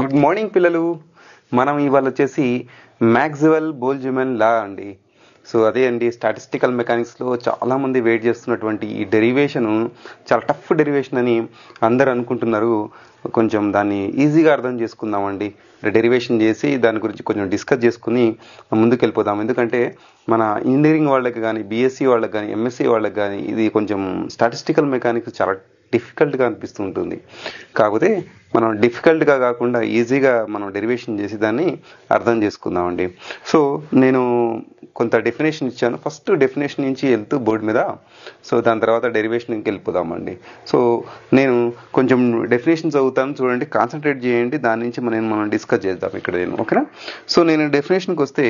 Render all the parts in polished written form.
Good morning పిల్లలు. మనం ఇవాళ వచ్చేసి మ్యాక్స్వెల్ బోల్ట్జ్మాన్ లా అండి. సో అదే అండి, స్టాటిస్టికల్ మెకానిక్స్లో చాలామంది వెయిట్ చేస్తున్నటువంటి ఈ డెరివేషన్ చాలా టఫ్ డెరివేషన్ అని అందరు అనుకుంటున్నారు. కొంచెం దాన్ని ఈజీగా అర్థం చేసుకుందామండి. డెరివేషన్ చేసి దాని గురించి కొంచెం డిస్కస్ చేసుకుని ముందుకు వెళ్ళిపోదాం. ఎందుకంటే మన ఇంజనీరింగ్ వాళ్ళకి కానీ, బీఎస్సీ వాళ్ళకి కానీ, ఎంఎస్సీ వాళ్ళకి కానీ ఇది కొంచెం స్టాటిస్టికల్ మెకానిక్స్ చాలా డిఫికల్ట్గా అనిపిస్తూ ఉంటుంది. కాకపోతే మనం డిఫికల్ట్గా కాకుండా ఈజీగా మనం డెరివేషన్ చేసి దాన్ని అర్థం చేసుకుందామండి. సో నేను కొంత డెఫినేషన్ ఇచ్చాను. ఫస్ట్ డెఫినేషన్ నుంచి వెళ్తూ బోర్డు మీద, సో దాని తర్వాత డెరివేషన్కి వెళ్ళిపోదామండి. సో నేను కొంచెం డెఫినేషన్ చదువుతాను, చూడండి, కాన్సన్ట్రేట్ చేయండి. దాని నుంచి మనం డిస్కస్ చేద్దాం ఇక్కడ ఓకేనా. సో నేను డెఫినేషన్కి వస్తే,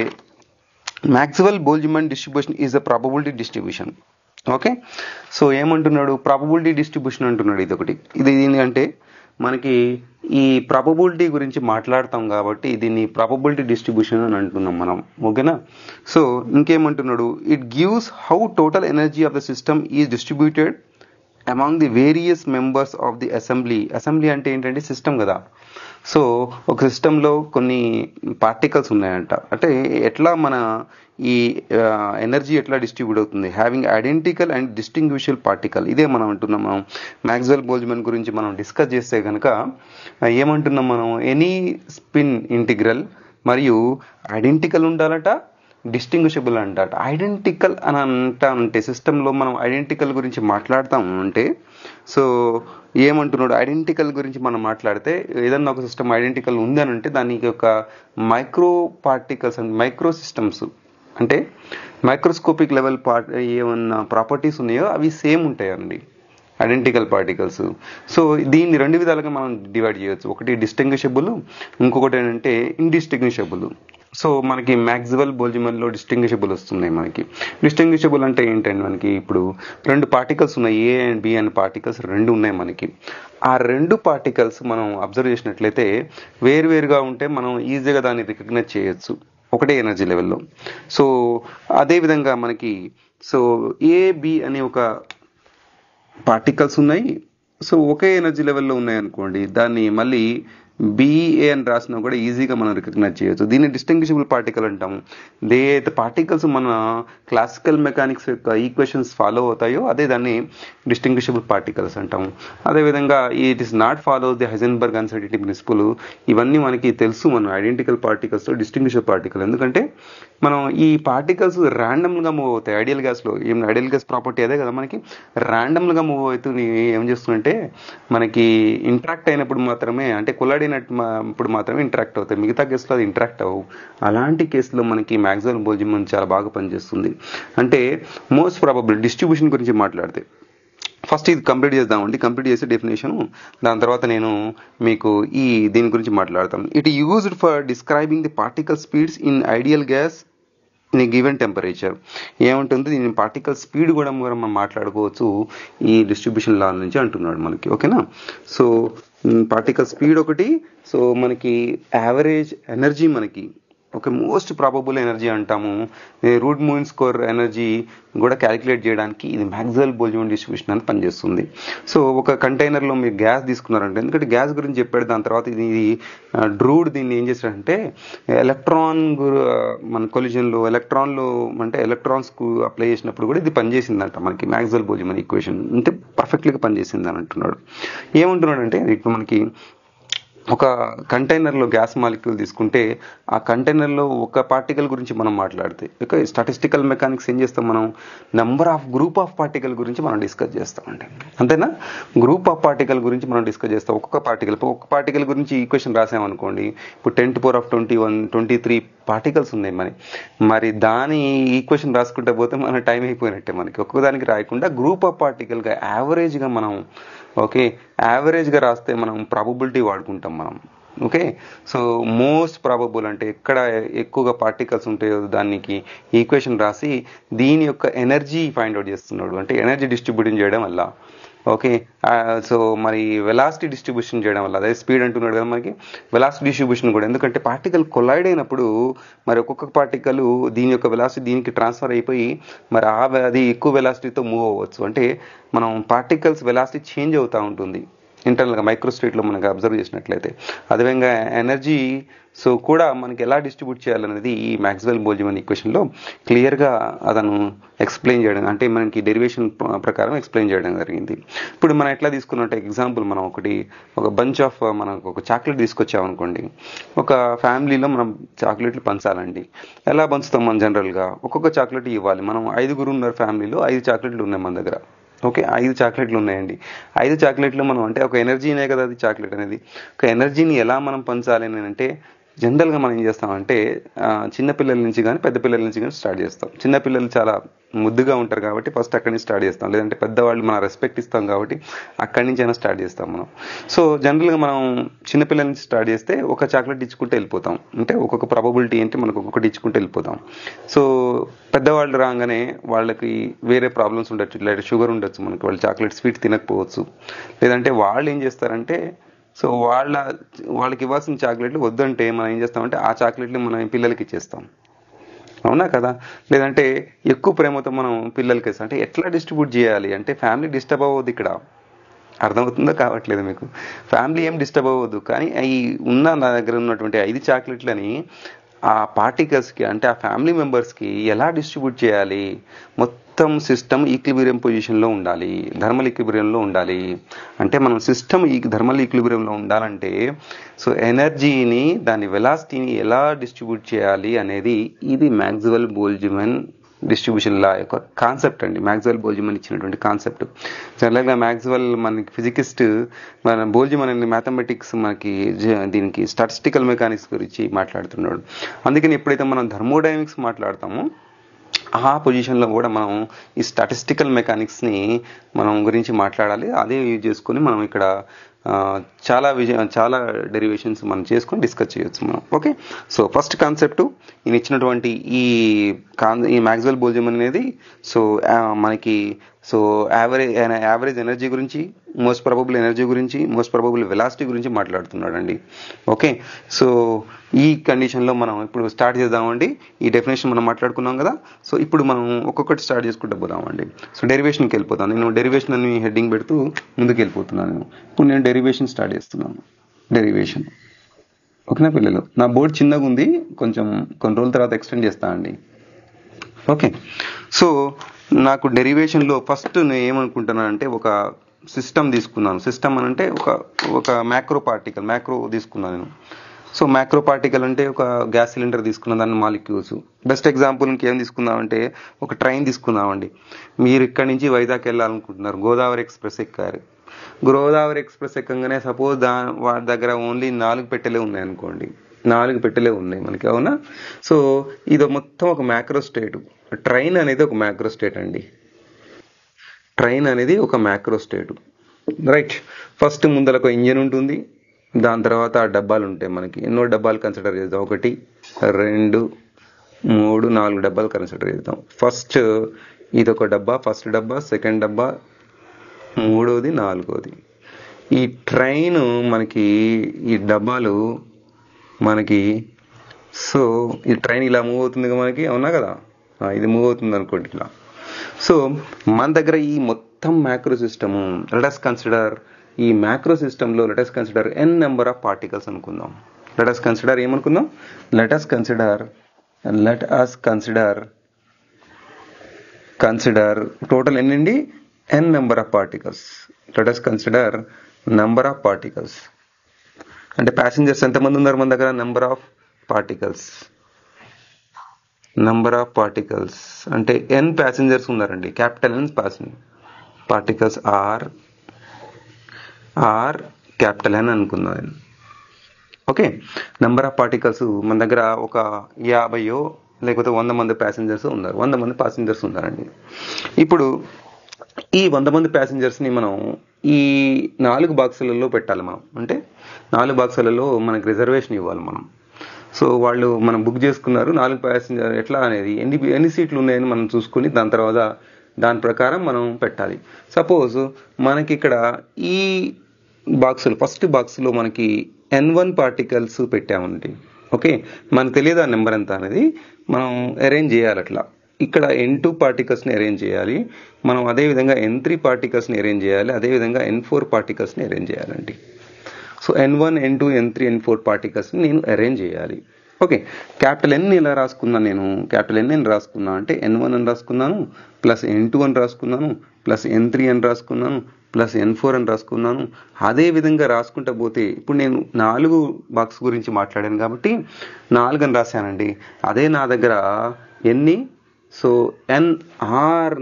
Maxwell Boltzmann distribution is a probability distribution. Okay, so ఏమంటున్నాడు? ప్రాబబిలిటీ డిస్ట్రిబ్యూషన్ అంటున్నాడు. ఇది ఏంటంటే మనకి ఈ ప్రాబబిలిటీ గురించి మాట్లాడతాం కాబట్టి దీన్ని ప్రాబబిలిటీ డిస్ట్రిబ్యూషన్ అని అంటున్నాం మనం, ఓకేనా. సో ఇంకేమంటున్నాడు? It gives how total energy of the system is distributed among the various members of the assembly. Assembly అంటే ఏంటంటే సిస్టమ్ కదా. సో ఒక సిస్టంలో కొన్ని పార్టికల్స్ ఉన్నాయంట. అంటే ఎట్లా మన ఈ ఎనర్జీ ఎట్లా డిస్ట్రిబ్యూట్ అవుతుంది, having identical and distinguishable particle. ఇదే మనం అంటున్నాం. మనం మ్యాక్స్వెల్ బోల్ట్జ్మాన్ గురించి మనం డిస్కస్ చేస్తే కనుక ఏమంటున్నాం మనం? ఎనీ స్పిన్ ఇంటిగ్రల్ మరియు ఐడెంటికల్ ఉండాలట, డిస్టింగ్విషబుల్ అంటాట. ఐడెంటికల్ అని అంటే సిస్టంలో మనం ఐడెంటికల్ గురించి మాట్లాడతాము అంటే, సో ఏమంటున్నాడు? ఐడెంటికల్ గురించి మనం మాట్లాడితే ఏదన్నా ఒక సిస్టమ్ ఐడెంటికల్ ఉంది అని అంటే దానికి ఒక micro particles and micro systems అంటే మైక్రోస్కోపిక్ లెవెల్ ఏమన్నా ప్రాపర్టీస్ ఉన్నాయో అవి సేమ్ ఉంటాయండి, ఐడెంటికల్ పార్టికల్స్. సో దీన్ని రెండు విధాలుగా మనం డివైడ్ చేయొచ్చు. ఒకటి డిస్టింగ్విషబుల్, ఇంకొకటి ఏంటంటే ఇండిస్టింగ్విషబుల్. సో మనకి మ్యాక్స్వెల్ బోల్ట్జ్మాన్లో డిస్టింగ్విషబుల్ వస్తున్నాయి. మనకి డిస్టింగ్విషబుల్ అంటే ఏంటంటే, మనకి ఇప్పుడు రెండు పార్టికల్స్ ఉన్నాయి, ఏ అండ్ బి అనే పార్టికల్స్ రెండు ఉన్నాయి మనకి. ఆ రెండు పార్టికల్స్ మనం అబ్జర్వ్ చేసినట్లయితే వేరువేరుగా ఉంటే మనం ఈజీగా దాన్ని రికగ్నైజ్ చేయొచ్చు ఒకటే ఎనర్జీ లెవెల్లో. సో అదేవిధంగా మనకి ఏబి అనే ఒక పార్టికల్స్ ఉన్నాయి. సో ఒకే ఎనర్జీ లెవెల్లో ఉన్నాయి అనుకోండి, దాన్ని మళ్ళీ బిఏ అని రాసినా కూడా ఈజీగా మనం రికగ్నైజ్ చేయొచ్చు. దీన్ని డిస్టింగ్విషబుల్ పార్టికల్ అంటాము. పార్టికల్స్ మన క్లాసికల్ మెకానిక్స్ యొక్క ఈక్వేషన్స్ ఫాలో అవుతాయో అదే దాన్ని డిస్టింగ్విషబుల్ పార్టికల్స్ అంటాము. అదేవిధంగా it is not follow the Heisenberg uncertainty principle. ఇవన్నీ మనకి తెలుసు. మనం ఐడెంటికల్ పార్టికల్స్, డిస్టింగ్విషబుల్ పార్టికల్. ఎందుకంటే మనం ఈ పార్టికల్స్ ర్యాండమ్గా మూవ్ అవుతాయి. ఐడియల్ గ్యాస్లో ఐడియల్ గ్యాస్ ప్రాపర్టీ అదే కదా, మనకి ర్యాండమ్గా మూవ్ అవుతూ ఏం చేస్తుందంటే మనకి ఇంట్రాక్ట్ అయినప్పుడు మాత్రమే, అంటే కొలాడినప్పుడు మాత్రమే ఇంటరాక్ట్ అవుతాయి. మిగతా కేసులో అది ఇంటరాక్ట్ అవ్వవు. అలాంటి కేసులో మనకి మ్యాక్స్వెల్ బోల్ట్జ్మాన్ చాలా బాగా పనిచేస్తుంది. అంటే మోస్ట్ ప్రాబబుల్ డిస్ట్రిబ్యూషన్ గురించి మాట్లాడితే ఫస్ట్ ఇది కంప్లీట్ చేద్దామండి. కంప్లీట్ చేసే డెఫినేషన్, దాని తర్వాత నేను మీకు దీని గురించి మాట్లాడతాను. It used for describing the particle speeds in ideal gas in given temperature. ఏముంటుంది? దీని పార్టికల్ స్పీడ్ కూడా మనం మాట్లాడుకోవచ్చు ఈ డిస్ట్రిబ్యూషన్ లా నుంచి అంటున్నాడు మనకి, ఓకేనా. సో పార్టికల్ స్పీడ్ ఒకటి, సో మనకి యావరేజ్ ఎనర్జీ, మనకి ఒక మోస్ట్ ప్రాబబుల్ ఎనర్జీ అంటాము. రూట్ మూన్ స్కోర్ ఎనర్జీ కూడా క్యాలిక్యులేట్ చేయడానికి ఇది మ్యాక్స్వెల్ బోల్ట్జ్మాన్ డిస్ట్రిబ్యూషన్ అని పనిచేస్తుంది. సో ఒక కంటైనర్లో మీరు గ్యాస్ తీసుకున్నారంటే, ఎందుకంటే గ్యాస్ గురించి చెప్పాడు, దాని తర్వాత ఇది డ్రూడ్ దీన్ని ఏం చేశాడంటే ఎలక్ట్రాన్ మన కొలిజన్లో ఎలక్ట్రాన్లు అంటే ఎలక్ట్రాన్స్కు అప్లై చేసినప్పుడు కూడా ఇది పనిచేసిందంట. మనకి మ్యాక్స్వెల్ బోల్ట్జ్మాన్ ఈక్వేషన్ అంటే పర్ఫెక్ట్గా పనిచేసింది అని అంటున్నాడు. ఏమంటున్నాడు అంటే, ఇప్పుడు మనకి ఒక కంటైనర్లో గ్యాస్ మాలిక్యూల్ తీసుకుంటే ఆ కంటైనర్లో ఒక పార్టికల్ గురించి మనం మాట్లాడితే, ఓకే, స్టాటిస్టికల్ మెకానిక్స్ ఏం చేస్తాం, మనం గ్రూప్ ఆఫ్ పార్టికల్ గురించి మనం డిస్కస్ చేస్తామండి. అంతేనా? గ్రూప్ ఆఫ్ పార్టికల్ గురించి మనం డిస్కస్ చేస్తాం. ఒక్క పార్టికల్ గురించి ఈక్వేషన్ రాసామనుకోండి, ఇప్పుడు 10⁻21 23 పార్టికల్స్ ఉన్నాయి మరి దాని ఈక్వేషన్ రాసుకుంటే పోతే మన టైం అయిపోయినట్టే. మనకి ఒక్కదానికి రాయకుండా గ్రూప్ ఆఫ్ పార్టికల్గా యావరేజ్గా మనం, ఓకే, యావరేజ్గా రాస్తే మనం ప్రాబబిలిటీ వాడుకుంటాం మనం, ఓకే. సో మోస్ట్ ప్రాబబుల్ అంటే ఎక్కడ ఎక్కువగా పార్టికల్స్ ఉంటాయో దానికి ఈక్వేషన్ రాసి దీని యొక్క ఎనర్జీ ఫైండ్ అవుట్ చేస్తున్నాడు. అంటే ఎనర్జీ డిస్ట్రిబ్యూషన్ చేయడం వల్ల, ఓకే. సో మరి వెలాసిటీ డిస్ట్రిబ్యూషన్ చేయడం వల్ల, అదే స్పీడ్ అంటున్నాడు కదా, మనకి వెలాసిటీ డిస్ట్రిబ్యూషన్ కూడా. ఎందుకంటే పార్టికల్ కొలైడ్ అయినప్పుడు మరి ఒక్కొక్క పార్టికల్ దీని యొక్క వెలాసిటీ దీనికి ట్రాన్స్ఫర్ అయిపోయి మరి అది ఎక్కువ వెలాసిటీతో మూవ్ అవ్వచ్చు. అంటే మనం పార్టికల్స్ వెలాసిటీ చేంజ్ అవుతూ ఉంటుంది. ఇంటర్నల్గా మైక్రో స్టేట్లో మనకు అబ్జర్వ్ చేసినట్లయితే. అదేవిధంగా ఎనర్జీ సో కూడా మనకి ఎలా డిస్ట్రిబ్యూట్ చేయాలనేది ఈ మ్యాక్స్వెల్ బోల్ట్జ్మాన్ ఈక్వేషన్లో క్లియర్గా అతను ఎక్స్ప్లెయిన్ చేయడం, అంటే మనకి డెరివేషన్ ప్రకారం ఎక్స్ప్లెయిన్ చేయడం జరిగింది. ఇప్పుడు మనం ఎట్లా తీసుకున్నట్టే ఎగ్జాంపుల్, మనం ఒక బంచ్ ఆఫ్ మనకు ఒక చాక్లెట్ తీసుకొచ్చామనుకోండి. ఒక ఫ్యామిలీలో మనం చాక్లెట్లు పంచాలండి. ఎలా పంచుతాం మనం జనరల్గా? ఒక్కొక్క చాక్లెట్ ఇవ్వాలి. మనం 5 ఉన్నారు ఫ్యామిలీలో, 5 చాక్లెట్లు ఉన్నాయి మన దగ్గర. ఓకే, 5 చాక్లెట్లు ఉన్నాయండి. 5 చాక్లెట్లు మనం అంటే ఒక ఎనర్జీనే కదా అది చాక్లెట్ అనేది. ఒక ఎనర్జీని ఎలా మనం పంచాలి అని అంటే జనరల్గా మనం ఏం చేస్తామంటే చిన్నపిల్లల నుంచి కానీ పెద్ద పిల్లల నుంచి కానీ స్టార్ట్ చేస్తాం. చిన్నపిల్లలు చాలా ముద్దుగా ఉంటారు కాబట్టి ఫస్ట్ అక్కడి నుంచి స్టార్ట్ చేస్తాం. లేదంటే పెద్దవాళ్ళు మనం రెస్పెక్ట్ ఇస్తాం కాబట్టి అక్కడి నుంచి అయినా స్టార్ట్ చేస్తాం మనం. సో జనరల్గా మనం చిన్నపిల్లల నుంచి స్టార్ట్ చేస్తే ఒక చాక్లెట్ ఇచ్చుకుంటే వెళ్ళిపోతాం. అంటే ఒక్కొక్క ప్రాబబిలిటీ ఏంటి మనకు ఒక్కొక్కటి ఇచ్చుకుంటే వెళ్ళిపోతాం. సో పెద్దవాళ్ళు రాగానే వాళ్ళకి వేరే ప్రాబ్లమ్స్ ఉండొచ్చు, లేదా షుగర్ ఉండొచ్చు, మనకి వాళ్ళు చాక్లెట్ స్వీట్ తినకపోవచ్చు. లేదంటే వాళ్ళు ఏం చేస్తారంటే సో వాళ్ళకి ఇవ్వాల్సిన చాక్లెట్లు వద్దంటే మనం ఏం చేస్తామంటే ఆ చాక్లెట్లు మనం పిల్లలకి ఇచ్చేస్తాం. అవునా కదా? లేదంటే ఎక్కువ ప్రేమతో మనం పిల్లలకి ఇస్తాం. అంటే ఎట్లా డిస్ట్రిబ్యూట్ చేయాలి అంటే ఫ్యామిలీ డిస్టర్బ్ అవ్వద్దు. ఇక్కడ అర్థమవుతుందో కావట్లేదు మీకు? ఫ్యామిలీ ఏం డిస్టర్బ్ అవ్వద్దు, కానీ నా దగ్గర ఉన్నటువంటి 5 చాక్లెట్లని ఆ పార్టికల్స్కి, అంటే ఆ ఫ్యామిలీ మెంబర్స్కి ఎలా డిస్ట్రిబ్యూట్ చేయాలి? మొత్తం సిస్టమ్ ఈక్విలిబ్రియం పొజిషన్లో ఉండాలి, థర్మల్ ఈక్విలిబ్రియంలో ఉండాలి. అంటే మనం సిస్టమ్ థర్మల్ ఈక్విలిబ్రియంలో ఉండాలంటే సో ఎనర్జీని, దాని వెలాసిటీని ఎలా డిస్ట్రిబ్యూట్ చేయాలి అనేది ఇది మ్యాక్స్వెల్ బోల్ట్జ్మాన్ డిస్ట్రిబ్యూషన్ లా యొక్క కాన్సెప్ట్ అండి. మ్యాక్స్వెల్ బోల్ట్జ్మాన్ ఇచ్చినటువంటి కాన్సెప్ట్. జనరల్గా మ్యాక్స్వెల్ మనకి ఫిజికిస్ట్, మన బోల్ట్జ్మాన్ అనేది మ్యాథమెటిక్స్, మనకి దీనికి స్టాటిస్టికల్ మెకానిక్స్ గురించి మాట్లాడుతున్నాడు. అందుకని ఎప్పుడైతే మనం థర్మోడైనమిక్స్ మాట్లాడతామో ఆ పొజిషన్లో కూడా మనం ఈ స్టాటిస్టికల్ మెకానిక్స్ని మనం గురించి మాట్లాడాలి. అదే యూజ్ చేసుకొని మనం ఇక్కడ చాలా డెరివేషన్స్ మనం చేసుకొని డిస్కస్ చేయొచ్చు మనం. ఓకే, సో ఫస్ట్ కాన్సెప్ట్ ఈయన ఇచ్చినటువంటి ఈ మ్యాక్స్వెల్ బోల్ట్జ్మాన్ అనేది సో మనకి సో యావరేజ్ ఎనర్జీ గురించి, మోస్ట్ ప్రాబబుల్ ఎనర్జీ గురించి, మోస్ట్ ప్రాబబుల్ వెలాసిటీ గురించి మాట్లాడుతున్నాడండి. ఓకే, సో ఈ కండిషన్లో మనం ఇప్పుడు స్టార్ట్ చేద్దామండి. ఈ డెఫినేషన్ మనం మాట్లాడుకున్నాం కదా. సో ఇప్పుడు మనం ఒక్కొక్కటి స్టార్ట్ చేసుకుంటూ పోదామండి. సో డెరివేషన్కి వెళ్ళిపోతాను. నేను డెరివేషన్ అని హెడ్డింగ్ పెడుతూ ముందుకు వెళ్ళిపోతున్నాను. ఇప్పుడు నేను డెరివేషన్ స్టార్ట్ చేస్తున్నాను. డెరివేషన్. ఓకేనా పిల్లలు? నా బోర్డు చిన్నగా ఉంది, కొన్ని రోజుల తర్వాత ఎక్స్టెండ్ చేస్తా అండి. ఓకే, సో నాకు డెరివేషన్లో ఫస్ట్ నేను ఏమనుకుంటున్నానంటే ఒక సిస్టమ్ తీసుకున్నాను. సిస్టమ్ అని అంటే ఒక మ్యాక్రో తీసుకున్నాను నేను. సో మ్యాక్రో పార్టికల్ అంటే ఒక గ్యాస్ సిలిండర్ తీసుకున్న దాన్ని మాలిక్యూల్స్. బెస్ట్ ఎగ్జాంపుల్ ఇంకేం తీసుకుందామంటే ఒక ట్రైన్ తీసుకుందామండి. మీరు ఇక్కడి నుంచి వైజాగ్ వెళ్ళాలనుకుంటున్నారు, గోదావరి ఎక్స్ప్రెస్ ఎక్కారు. గోదావరి ఎక్స్ప్రెస్ ఎక్కగానే సపోజ్ వాటి దగ్గర ఓన్లీ 4 పెట్టెలే ఉన్నాయి అనుకోండి. 4 పెట్టెలే ఉన్నాయి మనకి, అవునా? సో ఇది మొత్తం ఒక మ్యాక్రో స్టేట్. ట్రైన్ అనేది ఒక మ్యాక్రో స్టేట్ అండి. ట్రైన్ అనేది ఒక మ్యాక్రో స్టేట్, రైట్? ఫస్ట్ ముందర ఒక ఇంజన్ ఉంటుంది, దాని తర్వాత ఆ డబ్బాలు ఉంటాయి మనకి. ఎన్నో డబ్బాలు కన్సిడర్ చేద్దాం? 1 2 3 4 డబ్బాలు కన్సిడర్ చేద్దాం. ఫస్ట్ ఇదొక డబ్బా, ఫస్ట్ డబ్బా, సెకండ్ డబ్బా, 3వది, 4వది. ఈ ట్రైన్ మనకి ఈ డబ్బాలు మనకి సో ఈ ట్రైన్ ఇలా మూవ్ అవుతుంది మనకి, అవునా కదా? ఇది మూవ్ అవుతుంది అనుకోండి ఇట్లా. సో మన దగ్గర ఈ మొత్తం మ్యాక్రో సిస్టము లెటస్ కన్సిడర్, ఈ మ్యాక్రో సిస్టంలో let us consider n number of particles అనుకుందాం. లెటస్ కన్సిడర్ ఏమనుకుందాం? లెటస్ కన్సిడర్ టోటల్ ఎన్నండి? n number of particles. Let us consider number of particles. అంటే ప్యాసింజర్స్ ఎంతమంది ఉన్నారు మన దగ్గర? నెంబర్ ఆఫ్ పార్టికల్స్ అంటే n ప్యాసింజర్స్ ఉన్నారండి. Capital N particles or capital N అనుకుందాం. ఓకే, నెంబర్ ఆఫ్ పార్టికల్స్ మన దగ్గర ఒక 50 లేకపోతే 100 మంది ప్యాసింజర్స్ ఉన్నారు. 100 మంది ప్యాసింజర్స్ ఉన్నారండి. ఇప్పుడు ఈ 100 మంది ప్యాసింజర్స్ని మనం ఈ 4 బాక్సులలో పెట్టాలి మనం. అంటే 4 బాక్సులలో మనకి రిజర్వేషన్ ఇవ్వాలి మనం. సో వాళ్ళు మనం బుక్ చేసుకున్నారు 4 ప్యాసింజర్, ఎట్లా అనేది ఎన్ని సీట్లు ఉన్నాయని మనం చూసుకుని దాని తర్వాత దాని ప్రకారం మనం పెట్టాలి. సపోజ్ మనకి ఇక్కడ ఈ బాక్సులు, ఫస్ట్ బాక్స్లో మనకి N1 పార్టికల్స్ పెట్టామండి. ఓకే, మనకు తెలియదు ఆ నెంబర్ ఎంత అనేది, మనం అరేంజ్ చేయాలి అట్లా. ఇక్కడ N2 పార్టికల్స్ని అరేంజ్ చేయాలి మనం, అదేవిధంగా N3 పార్టికల్స్ని అరేంజ్ చేయాలి, అదేవిధంగా N4 పార్టికల్స్ని అరేంజ్ చేయాలండి. So N1, N2, N3, N4 పార్టికల్స్ని నేను అరేంజ్ చేయాలి. ఓకే, క్యాపిటల్ N ఎలా రాసుకున్నాను నేను? క్యాపిటల్ N రాసుకున్నా అంటే N1 అని రాసుకున్నాను, ప్లస్ N2 అని రాసుకున్నాను, ప్లస్ N3 అని రాసుకున్నాను, ప్లస్ N4 అని రాసుకున్నాను. అదే విధంగా రాసుకుంటా పోతే ఇప్పుడు నేను 4 బాక్స్ గురించి మాట్లాడాను కాబట్టి 4 అని రాశానండి. అదే నా దగ్గర ఎన్ని, so NR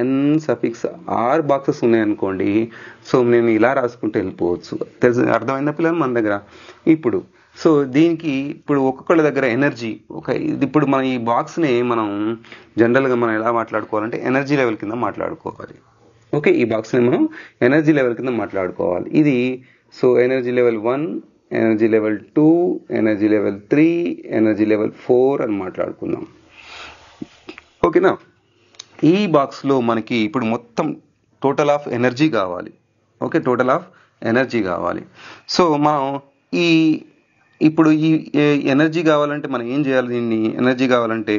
N suffix R boxes ఉన్నాయనుకోండి, సో నేను ఇలా రాసుకుంటూ వెళ్ళిపోవచ్చు. తెలుసు, అర్థమైందా పిల్లలు మన దగ్గర? ఇప్పుడు సో దీనికి ఇప్పుడు ఒక్కొక్కళ్ళ దగ్గర ఎనర్జీ ఇది ఇప్పుడు మన ఈ బాక్స్ని మనం జనరల్గా మనం ఎలా మాట్లాడుకోవాలంటే ఎనర్జీ లెవెల్ కింద మాట్లాడుకోవాలి. ఓకే, ఈ బాక్స్ని మనం ఎనర్జీ లెవెల్ కింద మాట్లాడుకోవాలి. ఇది so energy level 1, energy level 2, energy level 3, energy level 4 అని మాట్లాడుకుందాం. ఓకేనా? ఈ బాక్స్లో మనకి ఇప్పుడు మొత్తం టోటల్ ఆఫ్ ఎనర్జీ కావాలి. ఓకే, టోటల్ ఆఫ్ ఎనర్జీ కావాలి. సో మనం ఇప్పుడు ఈ ఎనర్జీ కావాలంటే మనం ఏం చేయాలి? దీన్ని ఎనర్జీ కావాలంటే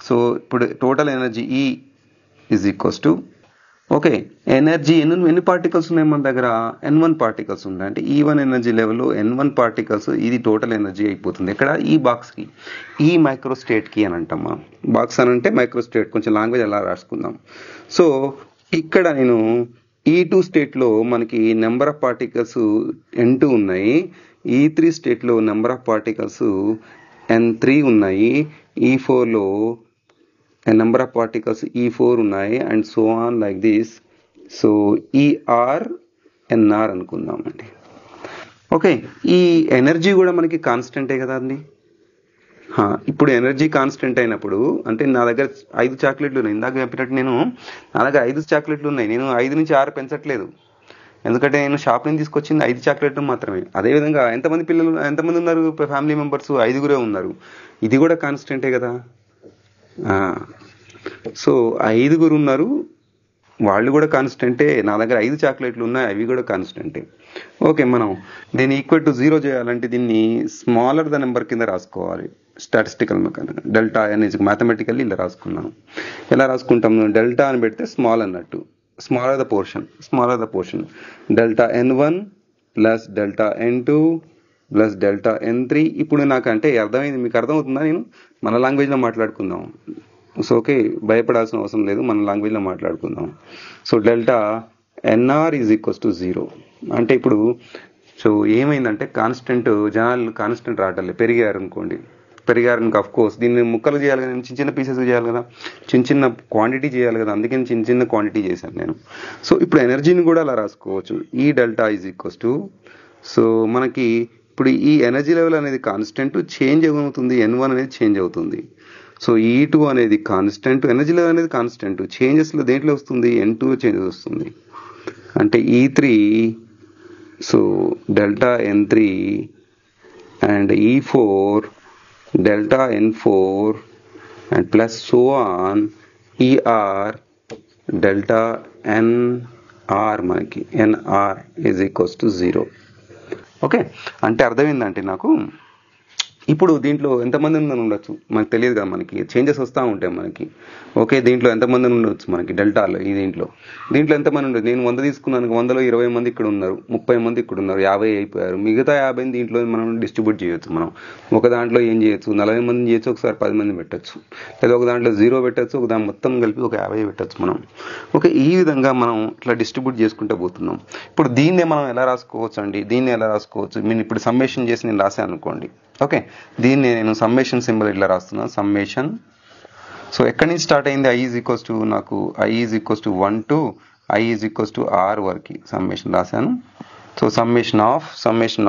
సో ఇప్పుడు total energy E is equals to, okay, energy ఎన్ని పార్టికల్స్ ఉన్నాయి మన దగ్గర? N1 పార్టికల్స్ ఉన్నాయి. అంటే E1 ఎనర్జీ లెవెల్లో N1 పార్టికల్స్, ఇది టోటల్ ఎనర్జీ అయిపోతుంది. ఇక్కడ ఈ బాక్స్కి ఈ మైక్రోస్టేట్కి అని అంటాం మనం. బాక్స్ అని అంటే మైక్రోస్టేట్, కొంచెం లాంగ్వేజ్ అలా రాసుకుందాం. సో ఇక్కడ నేను E2 స్టేట్లో మనకి నెంబర్ ఆఫ్ పార్టికల్స్ N2 ఉన్నాయి, E3 స్టేట్లో నెంబర్ ఆఫ్ పార్టికల్స్ N3 ఉన్నాయి, E4లో నెంబర్ ఆఫ్ పార్టికల్స్ E4 ఉన్నాయి, and so on like this. So ER NR అనుకుందామండి. ఓకే, ఈ ఎనర్జీ కూడా మనకి కాన్స్టెంటే కదా అండి. ఇప్పుడు ఎనర్జీ కాన్స్టెంట్ అయినప్పుడు అంటే నా దగ్గర 5 చాక్లెట్లు ఉన్నాయి. ఇందాక చెప్పినట్టు నా దగ్గర 5 చాక్లెట్లు ఉన్నాయి. నేను 5 నుంచి 6 పెంచట్లేదు, ఎందుకంటే నేను షాప్ నుంచి తీసుకొచ్చింది 5 చాక్లెట్లు మాత్రమే. అదేవిధంగా ఎంతమంది ఉన్నారు ఫ్యామిలీ మెంబర్స్? 5గురే ఉన్నారు. ఇది కూడా కాన్స్టెంటే కదా. సో 5గురు ఉన్నారు, వాళ్ళు కూడా కాన్స్టెంటే. నా దగ్గర 5 చాక్లెట్లు ఉన్నాయి, అవి కూడా కాన్స్టెంటే. ఓకే, మనం దీన్ని ఈక్వల్ టు 0 చేయాలంటే దీన్ని స్మాలర్ ద నెంబర్ కింద రాసుకోవాలి. Statistical mechanic delta N is mathematically ఇలా రాసుకున్నాను. ఎలా రాసుకుంటాము? డెల్టా అని పెడితే స్మాల్ అన్నట్టు, smaller the portion delta N1 plus delta N2 plus delta N3. ఇప్పుడు నాకంటే అర్థమైంది, మీకు అర్థమవుతుందా? నేను మన లాంగ్వేజ్లో మాట్లాడుకుందాం. సో ఓకే, భయపడాల్సిన అవసరం లేదు, మన లాంగ్వేజ్లో మాట్లాడుకుందాం. So delta NR is equals to 0. అంటే ఇప్పుడు సో ఏమైందంటే జనాలు కాన్స్టెంట్ రావట్లేదు, పెరిగారనుకో అఫ్ కోర్స్ దీన్ని ముక్కలు చేయాలి కదా, చిన్న పీసెస్ చేయాలి కదా, చిన్న క్వాంటిటీ చేయాలి కదా, అందుకని చిన్న క్వాంటిటీ చేశాను నేను. సో ఇప్పుడు ఎనర్జీని కూడా అలా రాసుకోవచ్చు. ఈ delta is equals to, so మనకి ఇప్పుడు ఈ ఎనర్జీ లెవెల్ అనేది కాన్స్టెంట్, చేంజ్ అవుతుంది, N1 అనేది చేంజ్ అవుతుంది. సో E2 అనేది కాన్స్టెంట్, ఎనర్జీ లెవెల్ అనేది కాన్స్టెంట్, చేంజెస్లో దేంట్లో వస్తుంది? N2 చేంజెస్ వస్తుంది. అంటే E3, so delta N3 and E4 delta N4 and plus so on ER delta NR, మనకి NR is equals to 0. Okay, అంటే అర్థమైందంటే నాకు ఇప్పుడు దీంట్లో ఎంతమంది ఉండొచ్చు మనకు తెలియదు కదా, మనకి చేంజెస్ వస్తూ ఉంటాయి మనకి. ఓకే, దీంట్లో ఎంతమంది ఉండొచ్చు మనకి డెల్టాలో? దీంట్లో ఎంతమంది ఉండదు? నేను 100 తీసుకున్నాను, 100లో 20 మంది ఇక్కడ ఉన్నారు, 30 మంది ఇక్కడ ఉన్నారు, 50 అయిపోయారు. మిగతా 50 దీంట్లో మనం డిస్ట్రిబ్యూట్ చేయొచ్చు. మనం ఒక దాంట్లో ఏం చేయొచ్చు? 40 మంది చేయొచ్చు, ఒకసారి 10 మంది పెట్టచ్చు, లేదా ఒక దాంట్లో 0 పెట్టచ్చు, ఒక దాని మొత్తం కలిపి ఒక 50 పెట్టచ్చు మనం. ఓకే, ఈ విధంగా మనం ఇట్లా డిస్ట్రిబ్యూట్ చేసుకుంటూ పోతున్నాం. ఇప్పుడు దీన్నే మనం ఎలా రాసుకోవచ్చు అండి? నేను ఇప్పుడు సమ్మేషన్ చేసి నేను రాశాను అనుకోండి. ఓకే, దీన్ని నేను సమ్మేషన్ సింబల్ ఇట్లా రాస్తున్నాను, సమ్మేషన్. సో ఎక్కడి నుంచి స్టార్ట్ అయింది? I is equals to 1 to I is equals to R వరకు సమ్మేషన్ రాశాను. సో సమ్మేషన్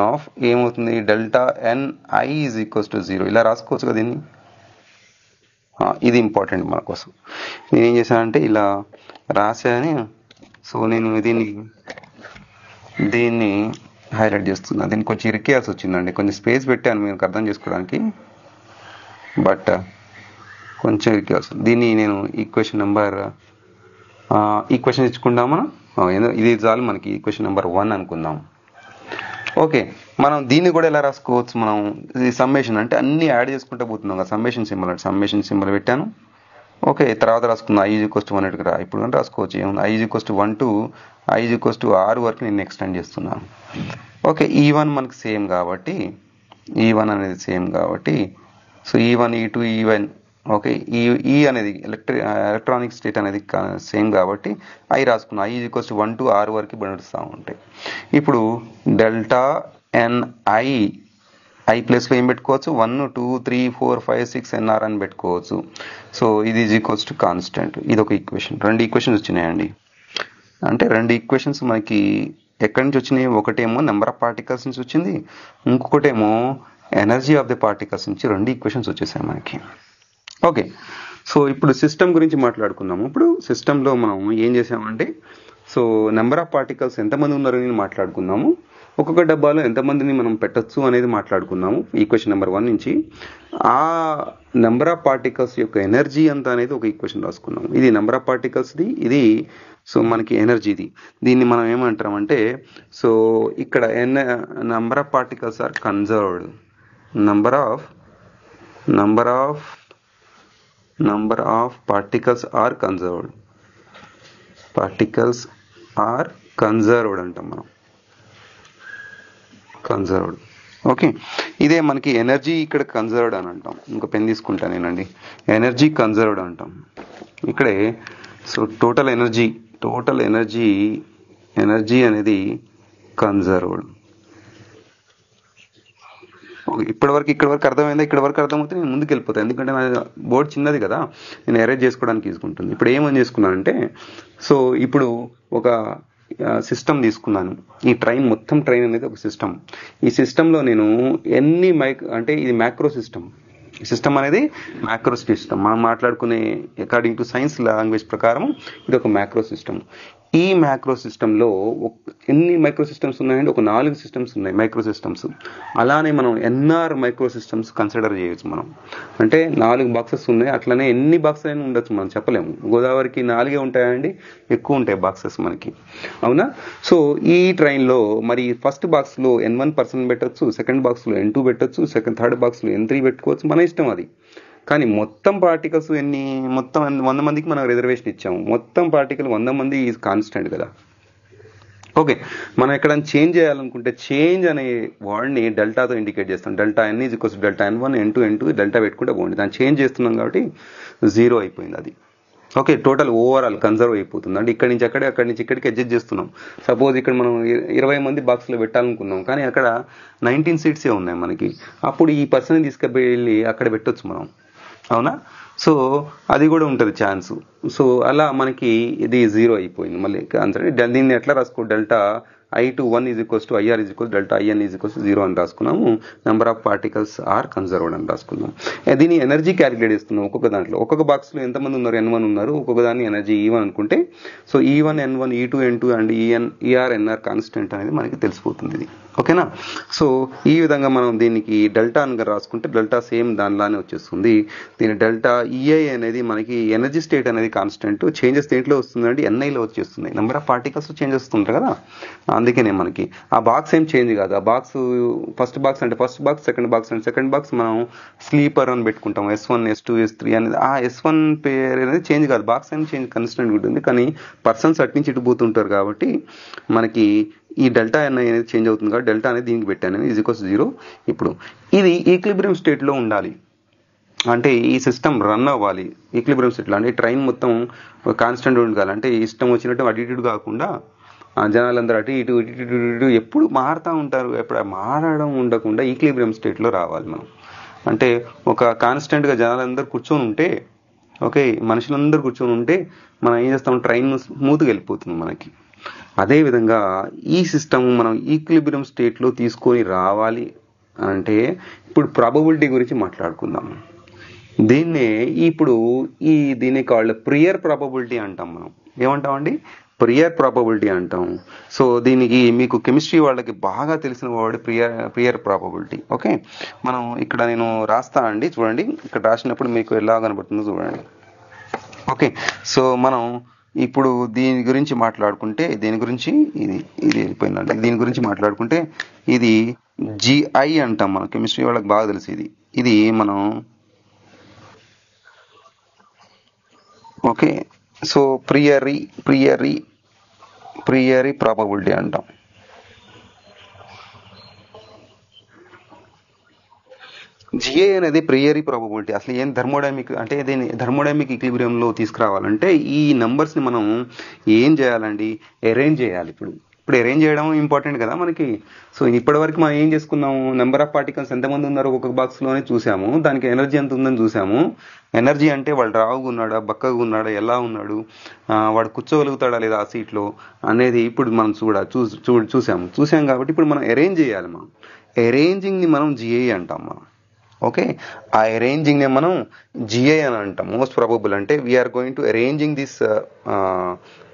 ఆఫ్ ఏమవుతుంది? Delta NI is equals to 0 ఇలా రాసుకోవచ్చు కదా దీన్ని. ఇది ఇంపార్టెంట్ మన కోసం. నేను ఏం చేశానంటే ఇలా రాశాను. సో నేను దీన్ని హైలైట్ చేస్తున్నా. దీన్ని కొంచెం ఇరికేయాల్సి వచ్చిందండి, కొంచెం స్పేస్ పెట్టాను మీకు అర్థం చేసుకోవడానికి, బట్ కొంచెం ఇరికేయాల్సి. దీన్ని నేను ఈక్వేషన్ ఇచ్చుకుందామా? ఇది చాలు మనకి, ఈక్వేషన్ నెంబర్ 1 అనుకుందాం. ఓకే, మనం దీన్ని కూడా ఎలా రాసుకోవచ్చు? మనం ఈ సమ్మేషన్ అంటే అన్ని యాడ్ చేసుకుంటూ పోతున్నాం కదా, సమ్మేషన్ సింబల్ పెట్టాను. ఓకే, తర్వాత రాసుకుందాం. I = 1 రా ఇప్పుడు కానీ రాసుకోవచ్చు. ఏముంది, I = 1 to I = R వరకు నేను ఎక్స్టెండ్ చేస్తున్నాను. ఓకే, E1 మనకు సేమ్ కాబట్టి, E1 అనేది సేమ్ కాబట్టి, so E1 E2 E1 okay, ఈ అనేది ఎలక్ట్రానిక్ స్టేట్ అనేది సేమ్ కాబట్టి I రాసుకున్నాం. I = 1 to R వరకు నడుస్తూ ఉంటాయి. ఇప్పుడు డెల్టా NI I ప్లేస్లో ఏం పెట్టుకోవచ్చు, 1 2 3 4 5 6 NR అని పెట్టుకోవచ్చు. సో ఇది = కాన్స్టెంట్. ఇది ఒక ఈక్వేషన్. 2 ఈక్వేషన్స్ వచ్చినాయండి. అంటే 2 ఈక్వేషన్స్ మనకి ఎక్కడి నుంచి వచ్చినాయి, ఒకటేమో నెంబర్ ఆఫ్ పార్టికల్స్ నుంచి వచ్చింది, ఇంకొకటేమో ఎనర్జీ ఆఫ్ ది పార్టికల్స్ నుంచి. 2 ఈక్వేషన్స్ వచ్చేసాయి మనకి. ఓకే, సో ఇప్పుడు సిస్టమ్ గురించి మాట్లాడుకుందాము. ఇప్పుడు సిస్టంలో మనం ఏం చేసామంటే, సో నెంబర్ ఆఫ్ పార్టికల్స్ ఎంతమంది ఉన్నారని మాట్లాడుకున్నాము, ఒక్కొక్క డబ్బాలో ఎంతమందిని మనం పెట్టచ్చు అనేది మాట్లాడుకున్నాము ఈక్వేషన్ నెంబర్ 1 నుంచి. ఆ నెంబర్ ఆఫ్ పార్టికల్స్ యొక్క ఎనర్జీ ఎంత అనేది ఒక ఈక్వేషన్ రాసుకున్నాము. ఇది నెంబర్ ఆఫ్ పార్టికల్స్ది, ఇది సో మనకి ఎనర్జీది. దీన్ని మనం ఏమంటామంటే, సో ఇక్కడ number of particles are conserved, number of particles are conserved, particles are conserved అంటాం మనం, కన్జర్వ్డ్. ఓకే, ఇదే మనకి ఎనర్జీ ఇక్కడ కన్జర్వ్డ్ అని అంటాం. ఇంకో పెన్ తీసుకుంటానేనండి, ఎనర్జీ కన్జర్వ్డ్ అంటాం ఇక్కడే. సో టోటల్ ఎనర్జీ అనేది కన్జర్వ్డ్. ఇక్కడ వరకు అర్థమైందా? ఇక్కడ వరకు అర్థమవుతే నేను ముందుకు వెళ్ళిపోతాను, ఎందుకంటే నా బోర్డు చిన్నది కదా, నేను అరేంజ్ చేసుకోవడానికి తీసుకుంటుంది. ఇప్పుడు ఏమని చేసుకున్నానంటే, సో ఇప్పుడు ఒక సిస్టమ్ తీసుకున్నాను. ఈ మొత్తం ట్రైన్ అనేది ఒక సిస్టమ్. ఈ సిస్టంలో నేను అంటే ఇది మ్యాక్రో సిస్టమ్ అనేది మ్యాక్రో సిస్టమ్. మనం మాట్లాడుకునే అకార్డింగ్ టు సైన్స్ లాంగ్వేజ్ ప్రకారం ఇది ఒక మ్యాక్రో సిస్టమ్. ఈ మ్యాక్రో సిస్టంలో ఎన్ని మైక్రో సిస్టమ్స్ ఉన్నాయంటే, ఒక 4 సిస్టమ్స్ ఉన్నాయి మైక్రో సిస్టమ్స్. అలానే మనం NR మైక్రో సిస్టమ్స్ కన్సిడర్ చేయొచ్చు మనం. అంటే 4 బాక్సెస్ ఉన్నాయి, అట్లనే ఎన్ని బాక్సెస్ అయినా ఉండొచ్చు, మనం చెప్పలేము. గోదావరికి 4 ఉంటాయండి, ఎక్కువ ఉంటాయి బాక్సెస్ మనకి, అవునా? సో ఈ ట్రైన్లో మరి ఫస్ట్ బాక్స్లో N1 పర్సన్ పెట్టచ్చు, సెకండ్ బాక్స్లో N2 పెట్టచ్చు, థర్డ్ బాక్స్లో N3 పెట్టుకోవచ్చు, మన ఇష్టం అది. కానీ మొత్తం పార్టికల్స్ మొత్తం 100 మందికి మనం రిజర్వేషన్ ఇచ్చాము. మొత్తం పార్టికల్ 100 మంది ఈజ్ కాన్స్టెంట్ కదా. ఓకే, మనం ఎక్కడైనా చేంజ్ చేయాలనుకుంటే చేంజ్ అనే వర్డ్ని డెల్టాతో ఇండికేట్ చేస్తాం. Delta N = delta N1 N2 delta పెట్టుకుంటే బాగుంది. దాన్ని చేంజ్ చేస్తున్నాం కాబట్టి 0 అయిపోయింది అది. ఓకే, టోటల్ ఓవరాల్ కన్జర్వ్ అయిపోతుంది. అంటే ఇక్కడి నుంచి అక్కడి నుంచి ఇక్కడికి అడ్జస్ట్ చేస్తున్నాం. సపోజ్ ఇక్కడ మనం 20 మంది బాక్స్లో పెట్టాలనుకున్నాం, కానీ అక్కడ 19 సీట్సే ఉన్నాయి మనకి. అప్పుడు ఈ పర్సన్ తీసుకెళ్ళి అక్కడ పెట్టొచ్చు మనం, అవునా? సో అది కూడా ఉంటుంది ఛాన్స్. సో అలా మనకి ఇది 0 అయిపోయింది మళ్ళీ ఆన్సర్. దీన్ని ఎట్లా రాసుకో, delta I21 = IR delta IN = 0 అని రాసుకున్నాము. Number of particles are conserved అని రాసుకున్నాం. దీని ఎనర్జీ క్యాలిక్యులేట్ చేస్తున్నాం. ఒక్కొక్క దాంట్లో ఒక్కొక్క బాక్స్లో ఎంతమంది ఉన్నారు, N1 ఉన్నారు. ఒక్కొక్క దాన్ని ఎనర్జీ E1 అనుకుంటే, so E1 N1 E2 N2 and ER NR constant అనేది మనకి తెలిసిపోతుంది ఇది. ఓకేనా? సో ఈ విధంగా మనం దీనికి డెల్టా అని రాసుకుంటే డెల్టా సేమ్ దానిలానే వచ్చేస్తుంది. దీని డెల్టా EI అనేది మనకి ఎనర్జీ స్టేట్ అనేది కాన్స్టెంట్. చేంజెస్ దేంట్లో వస్తుందంటే NIలో వచ్చేస్తుంది. నెంబర్ ఆఫ్ పార్టికల్స్ చేంజ్ వస్తుంటాయి కదా, అందుకనే మనకి ఆ బాక్స్ ఏం చేంజ్ కాదు. ఆ బాక్స్ ఫస్ట్ బాక్స్ అంటే ఫస్ట్ బాక్స్, సెకండ్ బాక్స్ అంటే సెకండ్ బాక్స్ మనం స్లీపర్ అని పెట్టుకుంటాం. S1 S2 S3 అనేది ఆ S1 పేరు అనేది చేంజ్ కాదు. బాక్స్ ఏం చేంజ్ కన్స్టెంట్ ఉంటుంది, కానీ పర్సన్స్ అటు నుంచి ఇటు పోతుంటారు కాబట్టి మనకి ఈ డెల్టా NI అనేది చేంజ్ అవుతుంది కాబట్టి డెల్టా అనేది దీనికి పెట్టాను =0. ఇప్పుడు ఇది ఈక్విలిబ్రియం స్టేట్లో ఉండాలి, అంటే ఈ సిస్టమ్ రన్ అవ్వాలి ఈక్విలిబ్రియం స్టేట్లో. అంటే ట్రైన్ మొత్తం కాన్స్టెంట్ ఉండాలి. అంటే ఇష్టం వచ్చినట్టు అటు ఇటు కాకుండా జనాలందరూ అటు ఇటు ఎప్పుడు మారుతూ ఉంటారు. ఎప్పుడు మారడం ఉండకుండా ఈక్విలిబ్రియం స్టేట్లో రావాలి మనం. అంటే ఒక కాన్స్టెంట్గా జనాలందరూ కూర్చొని ఉంటే, ఓకే, మనుషులందరూ కూర్చొని ఉంటే మనం ఏం చేస్తాం, ట్రైన్ స్మూత్గా వెళ్ళిపోతుంది మనకి. అదేవిధంగా ఈ సిస్టమ్ మనం ఈక్విలిబ్రియం స్టేట్లో తీసుకొని రావాలి అంటే ఇప్పుడు ప్రాబబిలిటీ గురించి మాట్లాడుకుందాం. దీన్ని కాల్డ్ ప్రియర్ ప్రాబబిలిటీ అంటాం. మనం ఏమంటామండి, ప్రియర్ ప్రాబబిలిటీ అంటాం. సో దీనికి మీకు కెమిస్ట్రీ వాళ్ళకి బాగా తెలిసిన వర్డ్ ప్రియర్ ప్రాబబిలిటీ. ఓకే, మనం ఇక్కడ నేను రాస్తా అండి, చూడండి. ఇక్కడ రాసినప్పుడు మీకు ఎలా కనబడుతుందో చూడండి. ఓకే, సో మనం ఇప్పుడు దీని గురించి మాట్లాడుకుంటే, దీని గురించి ఇది వెళ్ళిపోయిందండి. దీని గురించి మాట్లాడుకుంటే ఇది GI అంటాం. మనం కెమిస్ట్రీ వాళ్ళకి బాగా తెలుసు ఇది మనం ఓకే, సో ప్రియరీ ప్రియరీ ప్రియరీ ప్రాబబిలిటీ అంటాం. జిఏ అనేది ప్రియరీ ప్రాబబిలిటీ. అసలు ఏం థర్మోడైనమిక్ అంటే దీన్ని థర్మోడైనమిక్ ఈక్విలిబ్రియంలో తీసుకురావాలంటే ఈ నంబర్స్ని మనం ఏం చేయాలండి, అరేంజ్ చేయాలి. ఇప్పుడు అరేంజ్ చేయడం ఇంపార్టెంట్ కదా మనకి. సో ఇప్పటివరకు మనం ఏం చేసుకున్నాము, నెంబర్ ఆఫ్ పార్టికల్స్ ఎంతమంది ఉన్నారు ఒక్కొక్క బాక్స్లోనే చూసాము, దానికి ఎనర్జీ ఎంత ఉందని చూసాము. ఎనర్జీ అంటే వాడు రావుగా ఉన్నాడా, బక్కగా ఉన్నాడా, ఎలా ఉన్నాడు, వాడు కూర్చోగలుగుతాడా లేదా ఆ సీట్లో అనేది ఇప్పుడు మనం చూసాము కాబట్టి ఇప్పుడు మనం అరేంజ్ చేయాలి. మనం అరేంజింగ్ని మనం జిఐ అంటాం మనం. ఓకే, ఆ అరేంజింగ్ నే మనం జిఐ అని అంటాం. మోస్ట్ ప్రాబబుల్ అంటే we are going to arranging this